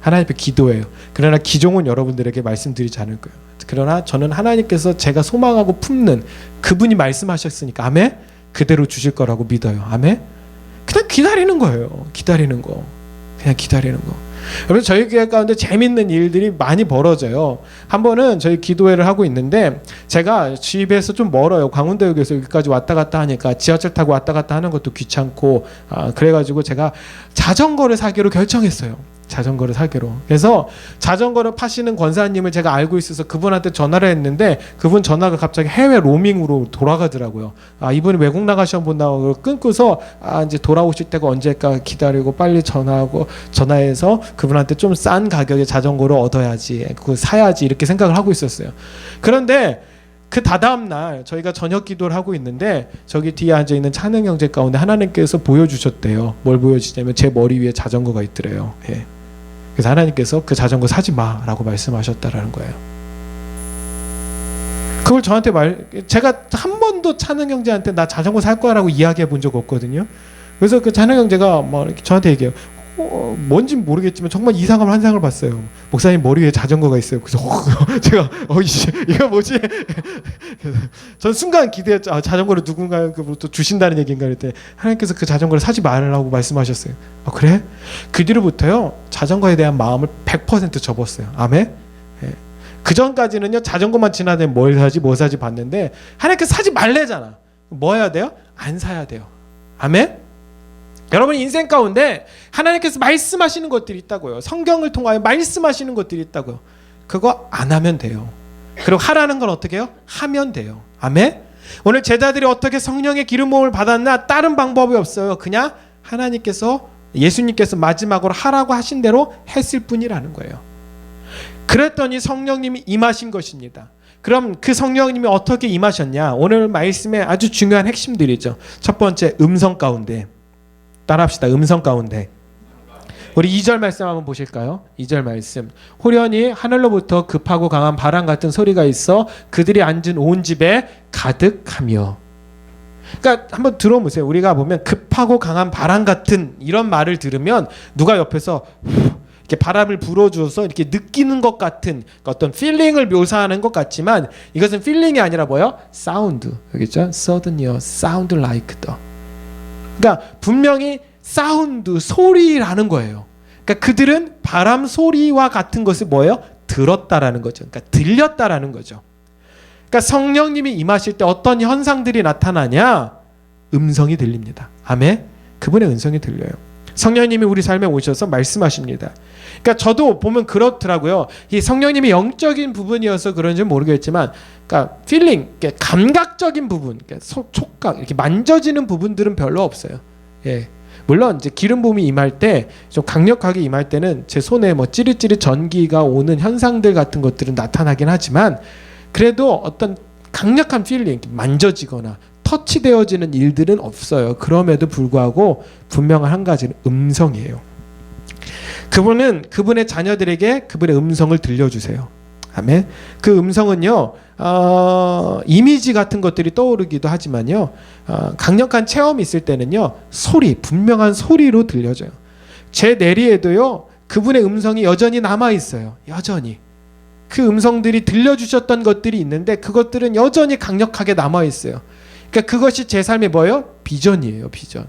하나님 앞에 기도해요. 그러나 기종은 여러분들에게 말씀드리지 않을 거예요. 그러나 저는 하나님께서 제가 소망하고 품는 그분이 말씀하셨으니까 아멘? 그대로 주실 거라고 믿어요. 아멘? 그냥 기다리는 거예요. 기다리는 거. 그냥 기다리는 거. 여러분, 저희 교회 가운데 재밌는 일들이 많이 벌어져요. 한 번은 저희 기도회를 하고 있는데 제가 집에서 좀 멀어요. 광운대역에서 여기까지 왔다 갔다 하니까 지하철 타고 왔다 갔다 하는 것도 귀찮고, 그래가지고 제가 자전거를 사기로 결정했어요. 자전거를 사기로. 그래서 자전거를 파시는 권사님을 제가 알고 있어서 그분한테 전화를 했는데 그분 전화가 갑자기 해외 로밍으로 돌아가더라고요. 이분이 외국 나가셨나 끊고서 이제 돌아오실 때가 언제일까 기다리고 빨리 전화해서 그분한테 좀 싼 가격에 자전거를 얻어야지, 그거 사야지, 이렇게 생각을 하고 있었어요. 그런데 그 다다음 날 저희가 저녁 기도를 하고 있는데 저기 뒤에 앉아있는 찬영 형제 가운데 하나님께서 보여주셨대요. 뭘 보여주냐면 제 머리 위에 자전거가 있더래요. 그래서 하나님께서 그 자전거 사지 마라고 말씀하셨다라는 거예요. 그걸 저한테 제가 한 번도 찬영 형제한테 나 자전거 살 거라고 이야기해 본 적 없거든요. 그래서 그 찬영 형제가 막 이렇게 저한테 얘기해요. 뭔지 모르겠지만 정말 이상한 환상을 봤어요. 목사님 머리 위에 자전거가 있어요. 그래서 제가 이거 뭐지? 전 순간 기대했죠. 자전거를 누군가부터 주신다는 얘기인가 그랬더니 하나님께서 그 자전거를 사지 말라고 말씀하셨어요. 그래? 그 뒤로부터요 자전거에 대한 마음을 100% 접었어요. 아멘? 그 전까지는요 자전거만 지나다니면 뭐 사지 봤는데 하나님께서 사지 말래잖아. 뭐 해야 돼요? 안 사야 돼요. 아멘? 여러분 인생 가운데 하나님께서 말씀하시는 것들이 있다고요. 성경을 통하여 말씀하시는 것들이 있다고요. 그거 안 하면 돼요. 그리고 하라는 건 어떻게 해요? 하면 돼요. 아멘? 오늘 제자들이 어떻게 성령의 기름 부음을 받았나? 다른 방법이 없어요. 그냥 하나님께서 예수님께서 마지막으로 하라고 하신 대로 했을 뿐이라는 거예요. 그랬더니 성령님이 임하신 것입니다. 그럼 그 성령님이 어떻게 임하셨냐? 오늘 말씀에 아주 중요한 핵심들이죠. 첫 번째, 음성 가운데. 따라합시다. 음성 가운데. 우리 2절 말씀 한번 보실까요? 2절 말씀. 호련히 하늘로부터 급하고 강한 바람 같은 소리가 있어 그들이 앉은 온 집에 가득하며. 그러니까 한번 들어보세요. 우리가 보면 급하고 강한 바람 같은 이런 말을 들으면 누가 옆에서 이렇게 바람을 불어주어서 이렇게 느끼는 것 같은 어떤 필링을 묘사하는 것 같지만 이것은 필링이 아니라 뭐예요? 사운드. 여기 있죠? suddenly sound like the. 그러니까 분명히 사운드, 소리라는 거예요. 그러니까 그들은 바람 소리와 같은 것을 뭐예요? 들었다라는 거죠. 그러니까 들렸다라는 거죠. 그러니까 성령님이 임하실 때 어떤 현상들이 나타나냐? 음성이 들립니다. 아멘? 그분의 음성이 들려요. 성령님이 우리 삶에 오셔서 말씀하십니다. 그러니까 저도 보면 그렇더라고요. 이 성령님이 영적인 부분이어서 그런지 모르겠지만, 그러니까 필링, 감각적인 부분, 촉각, 이렇게 만져지는 부분들은 별로 없어요. 물론 이제 기름 부음이 임할 때 좀 강력하게 임할 때는 제 손에 뭐 찌릿찌릿 전기가 오는 현상들 같은 것들은 나타나긴 하지만 그래도 어떤 강력한 필링, 만져지거나 터치되어지는 일들은 없어요. 그럼에도 불구하고 분명한 한 가지는 음성이에요. 그분은 그분의 자녀들에게 그분의 음성을 들려주세요. 아멘. 그 음성은요 이미지 같은 것들이 떠오르기도 하지만요 강력한 체험이 있을 때는요 분명한 소리로 들려져요. 제 내리에도요 그분의 음성이 여전히 남아있어요. 여전히 그 음성들이 들려주셨던 것들이 있는데 그것들은 여전히 강력하게 남아있어요. 그러니까 그것이 제 삶의 뭐예요? 비전이에요. 비전.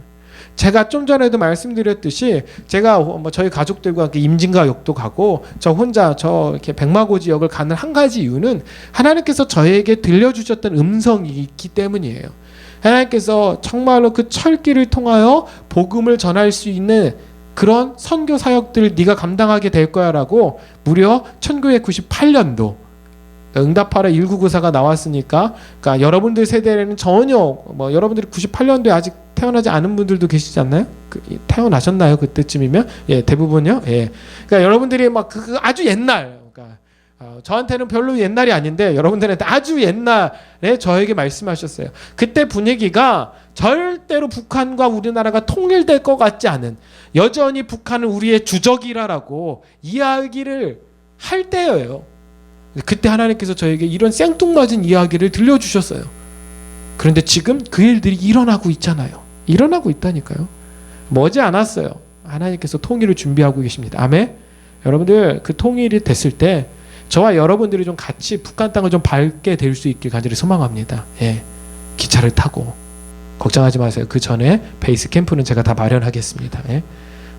제가 좀 전에도 말씀드렸듯이 제가 저희 가족들과 임진가역도 가고 저 혼자 이렇게 백마고 지역을 가는 한 가지 이유는 하나님께서 저에게 들려주셨던 음성이 있기 때문이에요. 하나님께서 정말로 그 철길을 통하여 복음을 전할 수 있는 그런 선교 사역들을 네가 감당하게 될 거야라고 무려 1998년도 응답하라 1994가 나왔으니까, 그러니까 여러분들 세대에는 전혀 여러분들이 98년도에 아직 태어나지 않은 분들도 계시지 않나요? 태어나셨나요? 그때쯤이면? 대부분요. 그러니까 여러분들이 아주 옛날, 그러니까 저한테는 별로 옛날이 아닌데 여러분들한테 아주 옛날에 저에게 말씀하셨어요. 그때 분위기가 절대로 북한과 우리나라가 통일될 것 같지 않은, 여전히 북한은 우리의 주적이라고 이야기를 할 때예요. 그때 하나님께서 저에게 이런 생뚱맞은 이야기를 들려주셨어요. 그런데 지금 그 일들이 일어나고 있잖아요. 일어나고 있다니까요. 머지 않았어요. 하나님께서 통일을 준비하고 계십니다. 아멘. 여러분들, 그 통일이 됐을 때 저와 여러분들이 좀 같이 북한 땅을 좀 밟게 될 수 있길 간절히 소망합니다. 예, 기차를 타고. 걱정하지 마세요. 그 전에 베이스 캠프는 제가 다 마련하겠습니다. 예.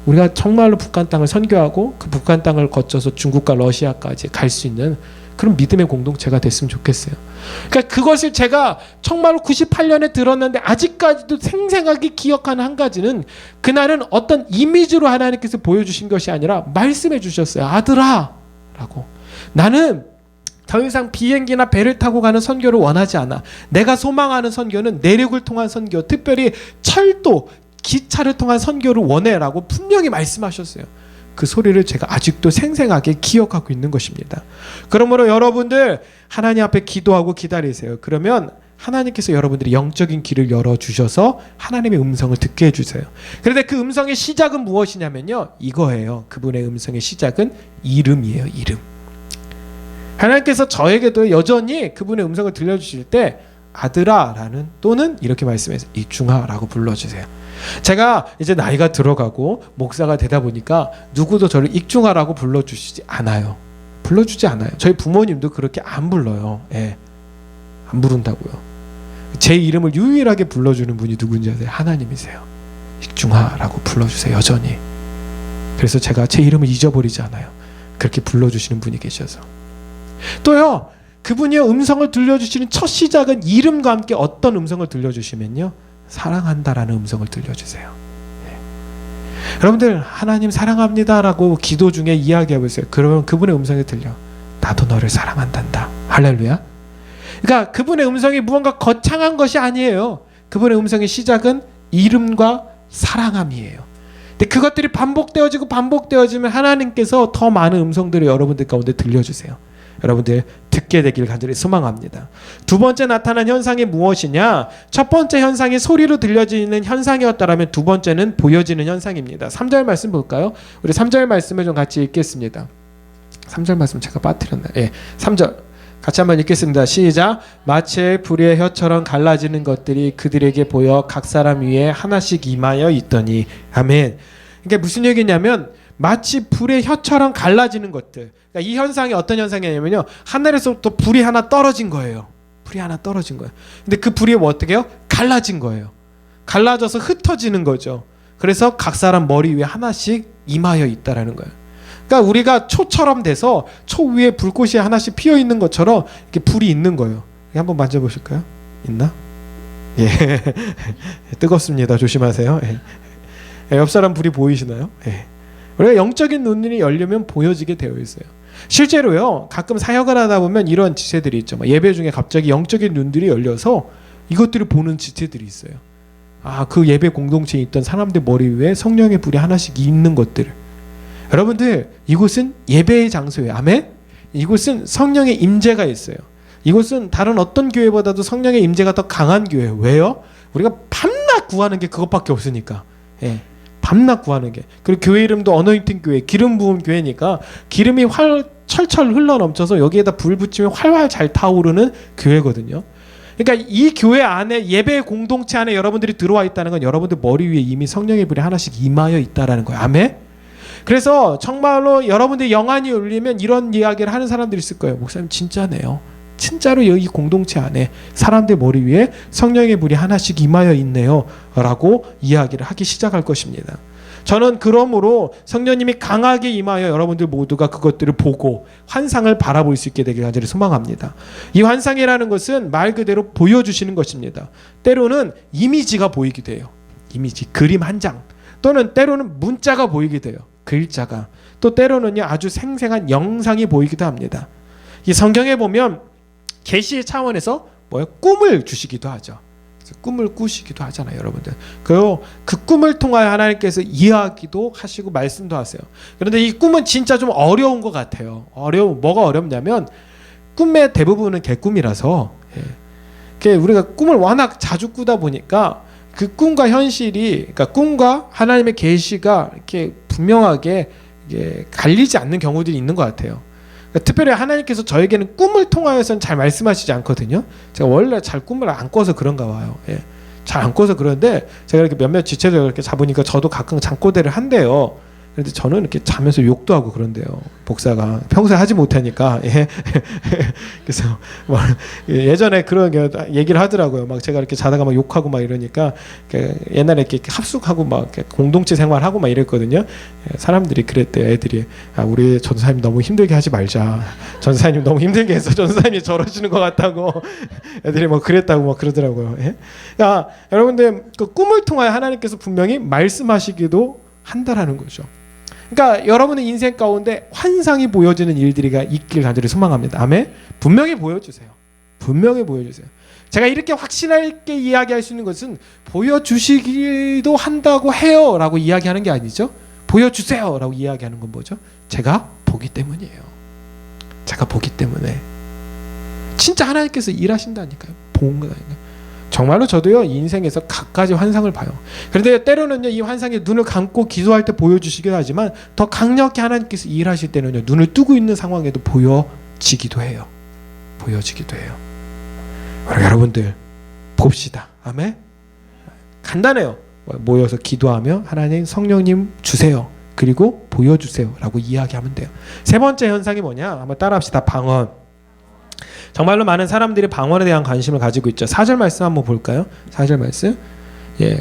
우리가 정말로 북한 땅을 선교하고 그 북한 땅을 거쳐서 중국과 러시아까지 갈 수 있는 그런 믿음의 공동체가 됐으면 좋겠어요. 그러니까 그것을 제가 정말로 98년에 들었는데 아직까지도 생생하게 기억하는 한 가지는, 그날은 어떤 이미지로 하나님께서 보여주신 것이 아니라 말씀해 주셨어요. 아들아 라고. 나는 더 이상 비행기나 배를 타고 가는 선교를 원하지 않아. 내가 소망하는 선교는 내륙을 통한 선교, 특별히 철도, 기차를 통한 선교를 원해라고 분명히 말씀하셨어요. 그 소리를 제가 아직도 생생하게 기억하고 있는 것입니다. 그러므로 여러분들 하나님 앞에 기도하고 기다리세요. 그러면 하나님께서 여러분들이 영적인 길을 열어주셔서 하나님의 음성을 듣게 해주세요. 그런데 그 음성의 시작은 무엇이냐면요, 이거예요. 그분의 음성의 시작은 이름이에요. 이름. 하나님께서 저에게도 여전히 그분의 음성을 들려주실 때 아들아 라는, 또는 이렇게 말씀해서 익중아 라고 불러주세요. 제가 이제 나이가 들어가고 목사가 되다 보니까 누구도 저를 익중아라고 불러주시지 않아요. 불러주지 않아요. 저희 부모님도 그렇게 안 불러요. 예, 안 부른다고요. 제 이름을 유일하게 불러주는 분이 누군지 아세요? 하나님이세요. 익중아라고 불러주세요. 여전히. 그래서 제가 제 이름을 잊어버리지 않아요. 그렇게 불러주시는 분이 계셔서. 또요, 그분이 음성을 들려주시는 첫 시작은 이름과 함께 어떤 음성을 들려주시면요, 사랑한다라는 음성을 들려주세요. 네. 여러분들 하나님 사랑합니다라고 기도 중에 이야기하고 있어요. 그러면 그분의 음성이 들려. 나도 너를 사랑한단다. 할렐루야. 그러니까 그분의 음성이 무언가 거창한 것이 아니에요. 그분의 음성의 시작은 이름과 사랑함이에요. 근데 그것들이 반복되어지면 하나님께서 더 많은 음성들을 여러분들 가운데 들려주세요. 여러분들 듣게 되길 간절히 소망합니다. 두 번째 나타난 현상이 무엇이냐? 첫 번째 현상이 소리로 들려지는 현상이었다면 두 번째는 보여지는 현상입니다. 3절 말씀 볼까요? 우리 3절 말씀을 좀 같이 읽겠습니다. 3절 말씀 제가 빠뜨렸나요? 예, 3절 같이 한번 읽겠습니다. 시작. 마치 불의 혀처럼 갈라지는 것들이 그들에게 보여 각 사람 위에 하나씩 임하여 있더니. 아멘. 이게 무슨 얘기냐면 마치 불의 혀처럼 갈라지는 것들. 그러니까 이 현상이 어떤 현상이냐면요, 하늘에서부터 불이 하나 떨어진 거예요. 불이 하나 떨어진 거예요. 근데 그 불이 뭐 어떻게 해요? 갈라진 거예요. 갈라져서 흩어지는 거죠. 그래서 각 사람 머리 위에 하나씩 임하여 있다라는 거예요. 그러니까 우리가 초처럼 돼서 초 위에 불꽃이 하나씩 피어 있는 것처럼 이렇게 불이 있는 거예요. 한번 만져보실까요? 있나? 예, 뜨겁습니다. 조심하세요. 예. 옆 사람 불이 보이시나요? 예. 우리가 영적인 눈이 열리면 보여지게 되어 있어요. 실제로요, 가끔 사역을 하다 보면 이런 지체들이 있죠. 예배 중에 갑자기 영적인 눈들이 열려서 이것들을 보는 지체들이 있어요. 아, 그 예배 공동체에 있던 사람들 머리 위에 성령의 불이 하나씩 있는 것들. 여러분들, 이곳은 예배의 장소예요. 아멘? 이곳은 성령의 임재가 있어요. 이곳은 다른 어떤 교회보다도 성령의 임재가 더 강한 교회예요. 왜요? 우리가 밤낮 구하는 게 그것밖에 없으니까. 예. 밤낮 구하는 게. 그리고 교회 이름도 어노인팅 교회, 기름 부은 교회니까 기름이 철철 흘러 넘쳐서 여기에다 불 붙이면 활활 잘 타오르는 교회거든요. 그러니까 이 교회 안에, 예배 공동체 안에 여러분들이 들어와 있다는 건 여러분들 머리 위에 이미 성령의 불이 하나씩 임하여 있다라는 거예요. 아멘? 그래서 정말로 여러분들이 영안이 울리면 이런 이야기를 하는 사람들이 있을 거예요. 목사님 진짜네요. 진짜로 여기 공동체 안에 사람들 머리 위에 성령의 불이 하나씩 임하여 있네요 라고 이야기를 하기 시작할 것입니다. 저는 그러므로 성령님이 강하게 임하여 여러분들 모두가 그것들을 보고 환상을 바라볼 수 있게 되길 간절히 소망합니다. 이 환상이라는 것은 말 그대로 보여주시는 것입니다. 때로는 이미지가 보이기도 해요. 이미지, 그림 한 장, 또는 때로는 문자가 보이기도 해요. 글자가. 또 때로는요, 아주 생생한 영상이 보이기도 합니다. 이 성경에 보면 계시의 차원에서 꿈을 주시기도 하죠. 꿈을 꾸시기도 하잖아요, 여러분들. 그리고 그 꿈을 통하여 하나님께서 이야기도 하시고 말씀도 하세요. 그런데 이 꿈은 진짜 좀 어려운 것 같아요. 뭐가 어렵냐면 꿈의 대부분은 개꿈이라서 우리가 꿈을 워낙 자주 꾸다 보니까 그 꿈과 현실이, 그러니까 꿈과 하나님의 계시가 이렇게 분명하게 갈리지 않는 경우들이 있는 것 같아요. 특별히 하나님께서 저에게는 꿈을 통하여서는 잘 말씀하시지 않거든요. 제가 원래 잘 꿈을 안 꿔서 그런가 봐요. 잘 안 꿔서 그런데 제가 이렇게 몇몇 지체적으로 이렇게 잡으니까 저도 가끔 잠꼬대를 한대요. 그런데 저는 이렇게 자면서 욕도 하고 그런데요. 복사가 평소에 하지 못하니까. 그래서 예전에 그런 얘기를 하더라고요. 막 제가 이렇게 자다가 막 욕하고 막 이러니까 옛날에 이렇게 합숙하고 막 공동체 생활하고 막 이랬거든요. 사람들이 그랬대요. 애들이 우리 전도사님 너무 힘들게 하지 말자. 전도사님 너무 힘들게 해서 전도사님이 저러시는 것 같다고 애들이 뭐 그랬다고 막 그러더라고요. 야, 여러분들 그 꿈을 통하여 하나님께서 분명히 말씀하시기도 한다라는 거죠. 그러니까 여러분의 인생 가운데 환상이 보여지는 일들이가 있길 간절히 소망합니다. 아멘. 분명히 보여주세요. 분명히 보여주세요. 제가 이렇게 확신하게 이야기할 수 있는 것은 보여주시기도 한다고 해요 라고 이야기하는 게 아니죠. 보여주세요 라고 이야기하는 건 뭐죠? 제가 보기 때문이에요. 제가 보기 때문에. 진짜 하나님께서 일하신다니까요. 본 거다니까요. 정말로 저도요, 인생에서 갖가지 환상을 봐요. 그런데 때로는요, 이 환상에 눈을 감고 기도할 때 보여주시기도 하지만 더 강력히 하나님께서 일하실 때는요, 눈을 뜨고 있는 상황에도 보여지기도 해요. 보여지기도 해요. 여러분들 봅시다. 아멘. 간단해요. 모여서 기도하며 하나님 성령님 주세요. 그리고 보여주세요 라고 이야기하면 돼요. 세 번째 현상이 뭐냐? 한번 따라합시다. 방언. 정말로 많은 사람들이 방언에 대한 관심을 가지고 있죠. 4절 말씀 한번 볼까요? 4절 말씀.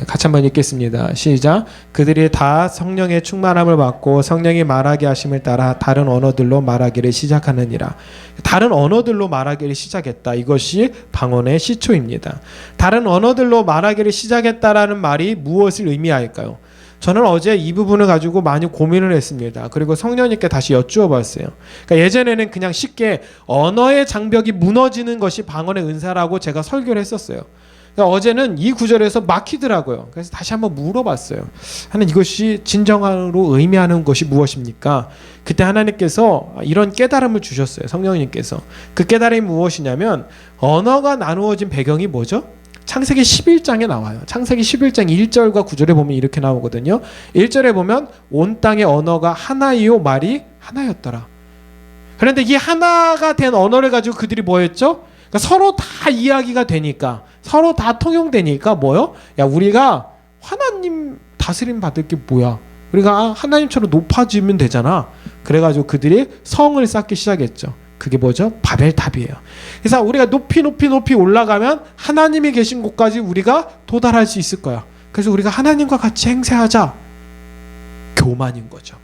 같이 한번 읽겠습니다. 시작. 그들이 다 성령의 충만함을 받고 성령이 말하게 하심을 따라 다른 언어들로 말하기를 시작하느니라. 다른 언어들로 말하기를 시작했다. 이것이 방언의 시초입니다. 다른 언어들로 말하기를 시작했다라는 말이 무엇을 의미할까요? 저는 어제 이 부분을 가지고 많이 고민을 했습니다. 그리고 성령님께 다시 여쭈어 봤어요. 그러니까 예전에는 그냥 쉽게 언어의 장벽이 무너지는 것이 방언의 은사라고 제가 설교를 했었어요. 그러니까 어제는 이 구절에서 막히더라고요. 그래서 다시 한번 물어봤어요. 하나님, 이것이 진정으로 의미하는 것이 무엇입니까? 그때 하나님께서 이런 깨달음을 주셨어요. 성령님께서. 그 깨달음이 무엇이냐면 언어가 나누어진 배경이 뭐죠? 창세기 11장에 나와요. 창세기 11장 1절과 9절에 보면 이렇게 나오거든요. 1절에 보면 온 땅의 언어가 하나이요 말이 하나였더라. 그런데 이 하나가 된 언어를 가지고 그들이 뭐 했죠? 그러니까 서로 다 이야기가 되니까, 서로 다 통용되니까 뭐요? 야, 우리가 하나님 다스림 받을 게 뭐야? 우리가 하나님처럼 높아지면 되잖아. 그래가지고 그들이 성을 쌓기 시작했죠. 그게 뭐죠? 바벨탑이에요. 그래서 우리가 높이 올라가면 하나님이 계신 곳까지 우리가 도달할 수 있을 거야. 그래서 우리가 하나님과 같이 행세하자. 교만인 거죠.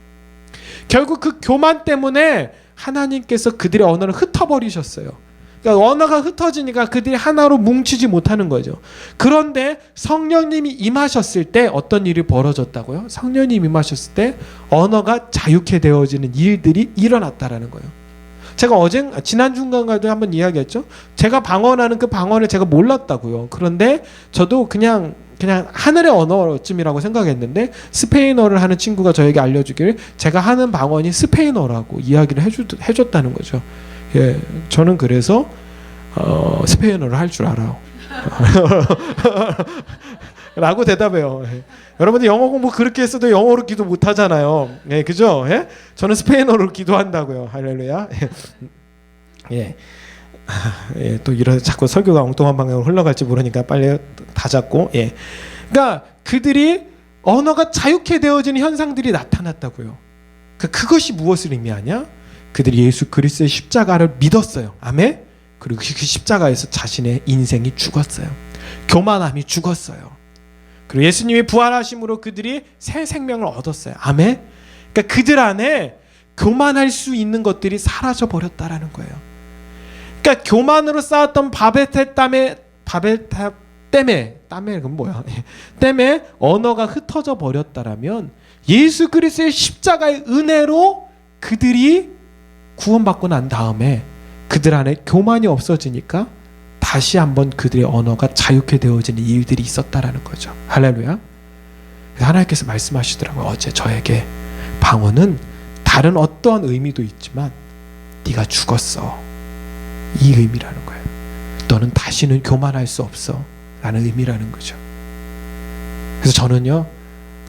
결국 그 교만 때문에 하나님께서 그들의 언어를 흩어버리셨어요. 그러니까 언어가 흩어지니까 그들이 하나로 뭉치지 못하는 거죠. 그런데 성령님이 임하셨을 때 어떤 일이 벌어졌다고요? 성령님이 임하셨을 때 언어가 자유케 되어지는 일들이 일어났다라는 거예요. 제가 지난 중간까지도 한번 이야기했죠. 제가 방언하는 그 방언을 제가 몰랐다고요. 그런데 저도 그냥 하늘의 언어쯤이라고 생각했는데 스페인어를 하는 친구가 저에게 알려주기를 제가 하는 방언이 스페인어라고 이야기를 해줬다는 거죠. 저는 그래서 스페인어를 할 줄 알아요. 라고 대답해요. 여러분들 영어 공부 그렇게 했어도 영어로 기도 못 하잖아요. 그죠? 저는 스페인어로 기도한다고요. 할렐루야. 또 이런 자꾸 설교가 엉뚱한 방향으로 흘러갈지 모르니까 빨리 다 잡고. 그러니까 그들이 언어가 자유케 되어지는 현상들이 나타났다고요. 그것이 무엇을 의미하냐? 그들이 예수 그리스도의 십자가를 믿었어요. 아멘. 그리고 그 십자가에서 자신의 인생이 죽었어요. 교만함이 죽었어요. 그리고 예수님이 부활하심으로 그들이 새 생명을 얻었어요. 아멘. 그러니까 그들 안에 교만할 수 있는 것들이 사라져 버렸다라는 거예요. 그러니까 교만으로 쌓았던 바벨탑 때문에 그건 뭐야? 때문에 언어가 흩어져 버렸다라면 예수 그리스도의 십자가의 은혜로 그들이 구원받고 난 다음에 그들 안에 교만이 없어지니까 다 다시 한번 그들의 언어가 자유케 되어지는 일들이 있었다라는 거죠. 할렐루야. 하나님께서 말씀하시더라고요. 어제 저에게 방언은 다른 어떠한 의미도 있지만 네가 죽었어, 이 의미라는 거예요. 너는 다시는 교만할 수 없어 라는 의미라는 거죠. 그래서 저는요,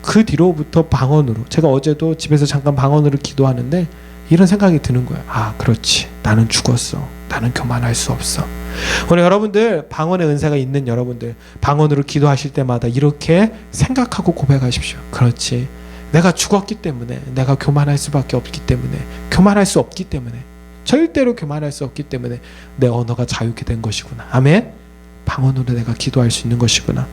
그 뒤로부터 방언으로, 제가 어제도 집에서 잠깐 방언으로 기도하는데 이런 생각이 드는 거예요. 아, 그렇지, 나는 죽었어, 나는 교만할 수 없어. 오늘 여러분들, 방언의 은사가 있는 여러분들, 방언으로 기도하실 때마다 이렇게 생각하고 고백하십시오. 그렇지, 내가 죽었기 때문에, 내가 교만할 수밖에 없기 때문에, 교만할 수 없기 때문에, 절대로 교만할 수 없기 때문에 내 언어가 자유케 된 것이구나. 아멘. 방언으로 내가 기도할 수 있는 것이구나.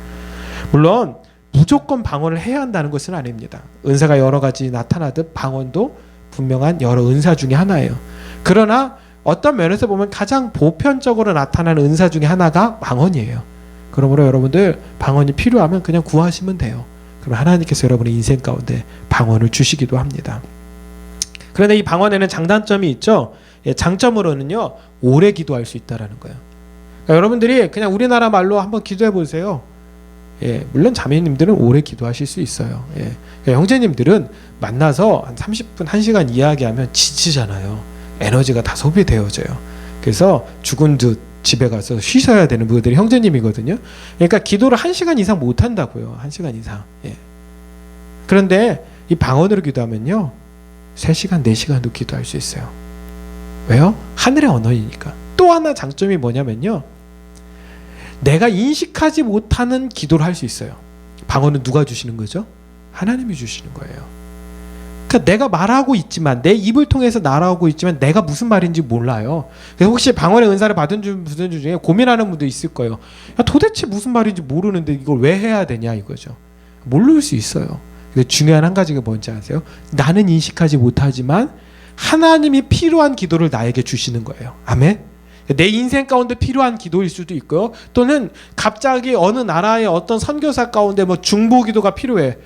물론 무조건 방언을 해야 한다는 것은 아닙니다. 은사가 여러 가지 나타나듯 방언도 분명한 여러 은사 중에 하나예요. 그러나 어떤 면에서 보면 가장 보편적으로 나타나는 은사 중에 하나가 방언이에요. 그러므로 여러분들, 방언이 필요하면 그냥 구하시면 돼요. 그럼 하나님께서 여러분의 인생 가운데 방언을 주시기도 합니다. 그런데 이 방언에는 장단점이 있죠. 장점으로는요, 오래 기도할 수 있다는 거예요. 그러니까 여러분들이 그냥 우리나라 말로 한번 기도해 보세요. 물론 자매님들은 오래 기도하실 수 있어요. 그러니까 형제님들은 만나서 한 30분, 1시간 이야기하면 지치잖아요. 에너지가 다 소비되어져요. 그래서 죽은 듯 집에 가서 쉬셔야 되는 분들이 형제님이거든요. 그러니까 기도를 1시간 이상 못 한다고요. 1시간 이상. 그런데 이 방언으로 기도하면요, 3시간, 4시간도 기도할 수 있어요. 왜요? 하늘의 언어이니까. 또 하나 장점이 뭐냐면요, 내가 인식하지 못하는 기도를 할 수 있어요. 방언은 누가 주시는 거죠? 하나님이 주시는 거예요. 그러니까 내가 말하고 있지만, 내 입을 통해서 말하고 있지만 내가 무슨 말인지 몰라요. 그래서 혹시 방언의 은사를 받은 분들 중에 고민하는 분도 있을 거예요. 야, 도대체 무슨 말인지 모르는데 이걸 왜 해야 되냐 이거죠. 모를 수 있어요. 근데 중요한 한 가지가 뭔지 아세요? 나는 인식하지 못하지만 하나님이 필요한 기도를 나에게 주시는 거예요. 아멘. 내 인생 가운데 필요한 기도일 수도 있고요. 또는 갑자기 어느 나라의 어떤 선교사 가운데 뭐 중보 기도가 필요해.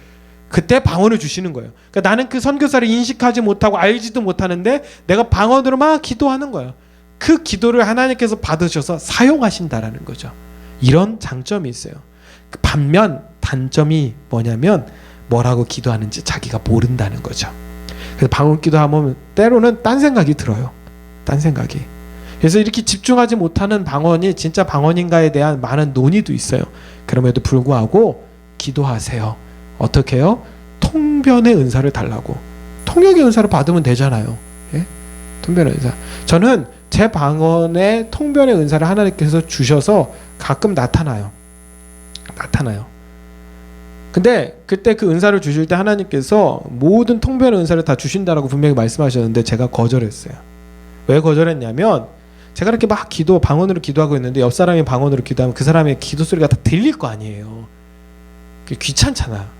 그때 방언을 주시는 거예요. 그러니까 나는 그 선교사를 인식하지 못하고 알지도 못하는데 내가 방언으로 막 기도하는 거예요. 그 기도를 하나님께서 받으셔서 사용하신다라는 거죠. 이런 장점이 있어요. 반면 단점이 뭐냐면 뭐라고 기도하는지 자기가 모른다는 거죠. 그래서 방언 기도하면 때로는 딴 생각이 들어요. 딴 생각이. 그래서 이렇게 집중하지 못하는 방언이 진짜 방언인가에 대한 많은 논의도 있어요. 그럼에도 불구하고 기도하세요. 어떻게 해요? 통변의 은사를 달라고. 통역의 은사를 받으면 되잖아요. 통변의 은사. 저는 제 방언에 통변의 은사를 하나님께서 주셔서 가끔 나타나요. 근데 그때 그 은사를 주실 때 하나님께서 모든 통변의 은사를 다 주신다라고 분명히 말씀하셨는데 제가 거절했어요. 왜 거절했냐면, 제가 이렇게 막 방언으로 기도하고 있는데 옆 사람이 방언으로 기도하면 그 사람의 기도 소리가 다 들릴 거 아니에요. 그게 귀찮잖아.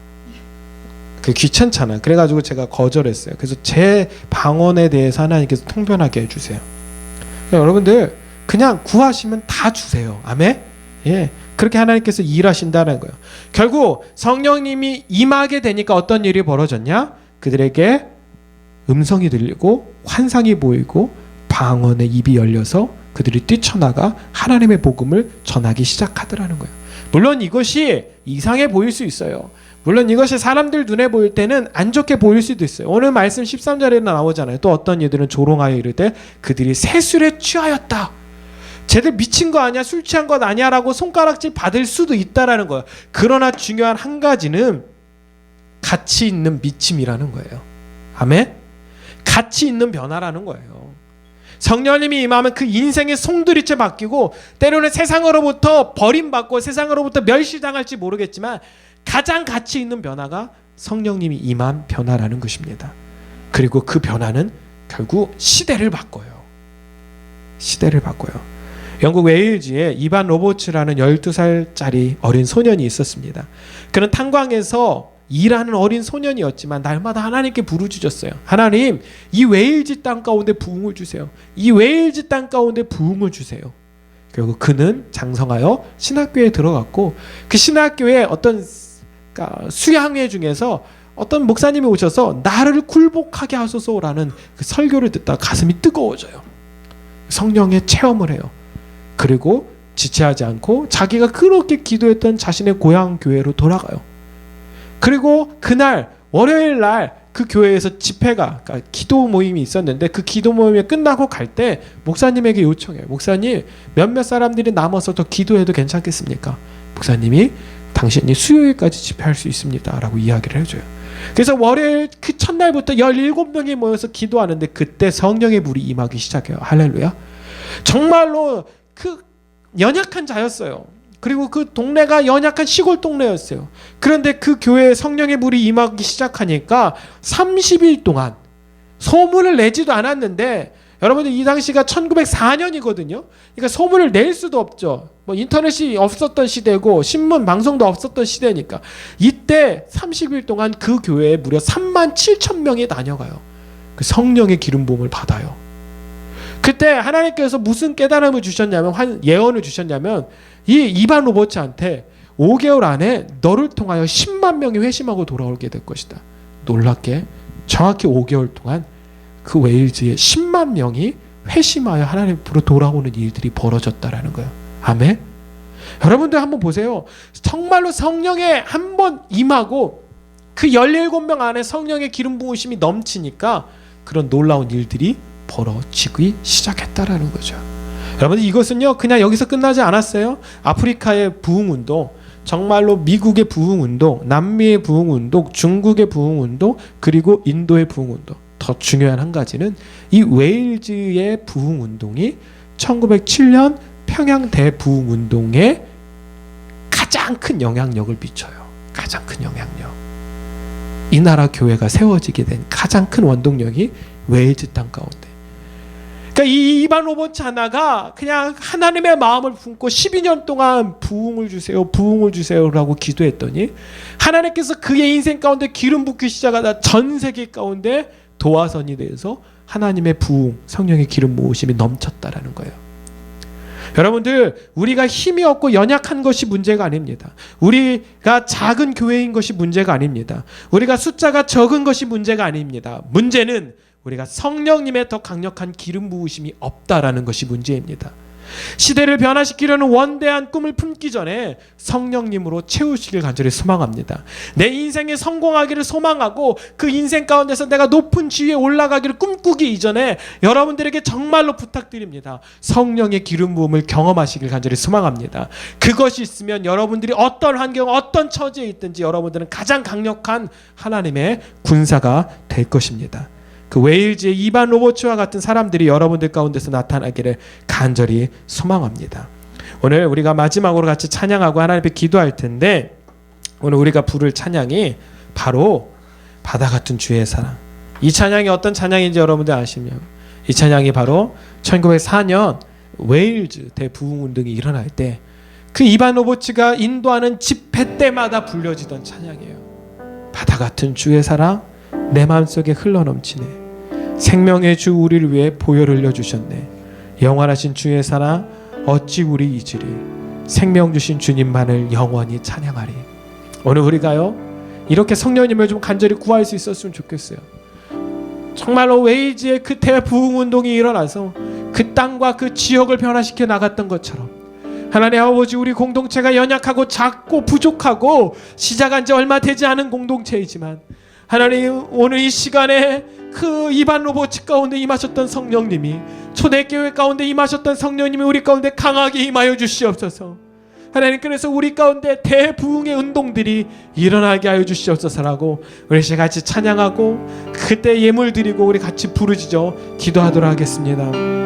그래가지고 제가 거절했어요. 그래서 제 방언에 대해서 하나님께서 통변하게 해주세요. 여러분들 그냥 구하시면 다 주세요. 아멘? 그렇게 하나님께서 일하신다는 거예요. 결국 성령님이 임하게 되니까 어떤 일이 벌어졌냐? 그들에게 음성이 들리고 환상이 보이고 방언의 입이 열려서 그들이 뛰쳐나가 하나님의 복음을 전하기 시작하더라는 거예요. 물론 이것이 이상해 보일 수 있어요. 물론 이것이 사람들 눈에 보일 때는 안 좋게 보일 수도 있어요. 오늘 말씀 13절에 나오잖아요. 또 어떤 이들은 조롱하여 이르되 그들이 새술에 취하였다. 쟤들 미친 거 아니야? 술 취한 것 아니야? 라고 손가락질 받을 수도 있다라는 거예요. 그러나 중요한 한 가지는 가치 있는 미침이라는 거예요. 아멘? 가치 있는 변화라는 거예요. 성령님이 임하면 그 인생의 송두리째 바뀌고 때로는 세상으로부터 버림받고 세상으로부터 멸시당할지 모르겠지만 가장 가치 있는 변화가 성령님이 임한 변화라는 것입니다. 그리고 그 변화는 결국 시대를 바꿔요. 영국 웨일즈에 이반 로버츠라는 12살짜리 어린 소년이 있었습니다. 그는 탄광에서 일하는 어린 소년이었지만 날마다 하나님께 부르짖었어요. 하나님, 이 웨일즈 땅 가운데 부흥을 주세요. 이 웨일즈 땅 가운데 부흥을 주세요. 결국 그는 장성하여 신학교에 들어갔고 그 신학교에 어떤 수양회 중에서 어떤 목사님이 오셔서 나를 굴복하게 하소서라는 그 설교를 듣다 가슴이 뜨거워져요. 성령의 체험을 해요. 그리고 지체하지 않고 자기가 그렇게 기도했던 자신의 고향 교회로 돌아가요. 그리고 그날 월요일 날 그 교회에서 집회가, 그러니까 기도 모임이 있었는데 그 기도 모임이 끝나고 갈 때 목사님에게 요청해요. 목사님, 몇몇 사람들이 남아서 더 기도해도 괜찮겠습니까? 목사님이 당신이 수요일까지 집회할 수 있습니다 라고 이야기를 해줘요. 그래서 월요일 그 첫날부터 17명이 모여서 기도하는데 그때 성령의 불이 임하기 시작해요. 할렐루야. 정말로 그 연약한 자였어요. 그리고 그 동네가 연약한 시골 동네였어요. 그런데 그 교회에 성령의 불이 임하기 시작하니까 30일 동안 소문을 내지도 않았는데, 여러분들 이 당시가 1904년이거든요. 그러니까 소문을 낼 수도 없죠. 뭐 인터넷이 없었던 시대고 신문 방송도 없었던 시대니까 이때 30일 동안 그 교회에 무려 37,000명이 다녀가요. 그 성령의 기름 부음을 받아요. 그때 하나님께서 무슨 깨달음을 주셨냐면, 예언을 주셨냐면, 이 이반 로버츠한테 5개월 안에 너를 통하여 10만 명이 회심하고 돌아오게 될 것이다. 놀랍게 정확히 5개월 동안 그 웨일즈에 10만 명이 회심하여 하나님 앞으로 돌아오는 일들이 벌어졌다라는 거예요. 아멘. 여러분들 한번 보세요. 정말로 성령에 한번 임하고 그 17명 안에 성령의 기름 부으심이 넘치니까 그런 놀라운 일들이 벌어지기 시작했다라는 거죠. 여러분들 이것은요 그냥 여기서 끝나지 않았어요. 아프리카의 부흥운동, 정말로 미국의 부흥운동, 남미의 부흥운동, 중국의 부흥운동, 그리고 인도의 부흥운동. 더 중요한 한 가지는 이 웨일즈의 부흥운동이 1907년 평양 대부흥운동에 가장 큰 영향력을 미쳐요. 가장 큰 영향력. 이 나라 교회가 세워지게 된 가장 큰 원동력이 웨일즈 땅 가운데. 그러니까 이 이반 로버츠 하나가 그냥 하나님의 마음을 품고 12년 동안 부흥을 주세요, 부흥을 주세요라고 기도했더니 하나님께서 그의 인생 가운데 기름 붓기 시작하다 전 세계 가운데 도화선이 돼서 하나님의 부흥, 성령의 기름 부으심이 넘쳤다라는 거예요. 여러분들, 우리가 힘이 없고 연약한 것이 문제가 아닙니다. 우리가 작은 교회인 것이 문제가 아닙니다. 우리가 숫자가 적은 것이 문제가 아닙니다. 문제는 우리가 성령님의 더 강력한 기름 부으심이 없다라는 것이 문제입니다. 시대를 변화시키려는 원대한 꿈을 품기 전에 성령님으로 채우시길 간절히 소망합니다. 내 인생에 성공하기를 소망하고 그 인생 가운데서 내가 높은 지위에 올라가기를 꿈꾸기 이전에 여러분들에게 정말로 부탁드립니다. 성령의 기름 부음을 경험하시길 간절히 소망합니다. 그것이 있으면 여러분들이 어떤 환경, 어떤 처지에 있든지 여러분들은 가장 강력한 하나님의 군사가 될 것입니다. 그 웨일즈의 이반 로버츠와 같은 사람들이 여러분들 가운데서 나타나기를 간절히 소망합니다. 오늘 우리가 마지막으로 같이 찬양하고 하나님 앞에 기도할 텐데, 오늘 우리가 부를 찬양이 바로 바다 같은 주의 사랑. 이 찬양이 어떤 찬양인지 여러분들 아시면, 이 찬양이 바로 1904년 웨일즈 대부흥운동이 일어날 때 그 이반 로버츠가 인도하는 집회 때마다 불려지던 찬양이에요. 바다 같은 주의 사랑 내 마음속에 흘러넘치네. 생명의 주 우리를 위해 보혈을 흘려주셨네. 영원하신 주의 사랑 어찌 우리 잊으리. 생명 주신 주님만을 영원히 찬양하리. 오늘 우리가요 이렇게 성령님을 좀 간절히 구할 수 있었으면 좋겠어요. 정말로 웨일즈의 그 대부흥운동이 일어나서 그 땅과 그 지역을 변화시켜 나갔던 것처럼 하나님 아버지, 우리 공동체가 연약하고 작고 부족하고 시작한 지 얼마 되지 않은 공동체이지만 하나님, 오늘 이 시간에 그 이반 로버츠 가운데 임하셨던 성령님이, 초대교회 가운데 임하셨던 성령님이 우리 가운데 강하게 임하여 주시옵소서. 하나님, 그래서 우리 가운데 대부흥의 운동들이 일어나게 하여 주시옵소서라고 우리 같이 찬양하고 그때 예물 드리고 우리 같이 부르짖어 기도하도록 하겠습니다.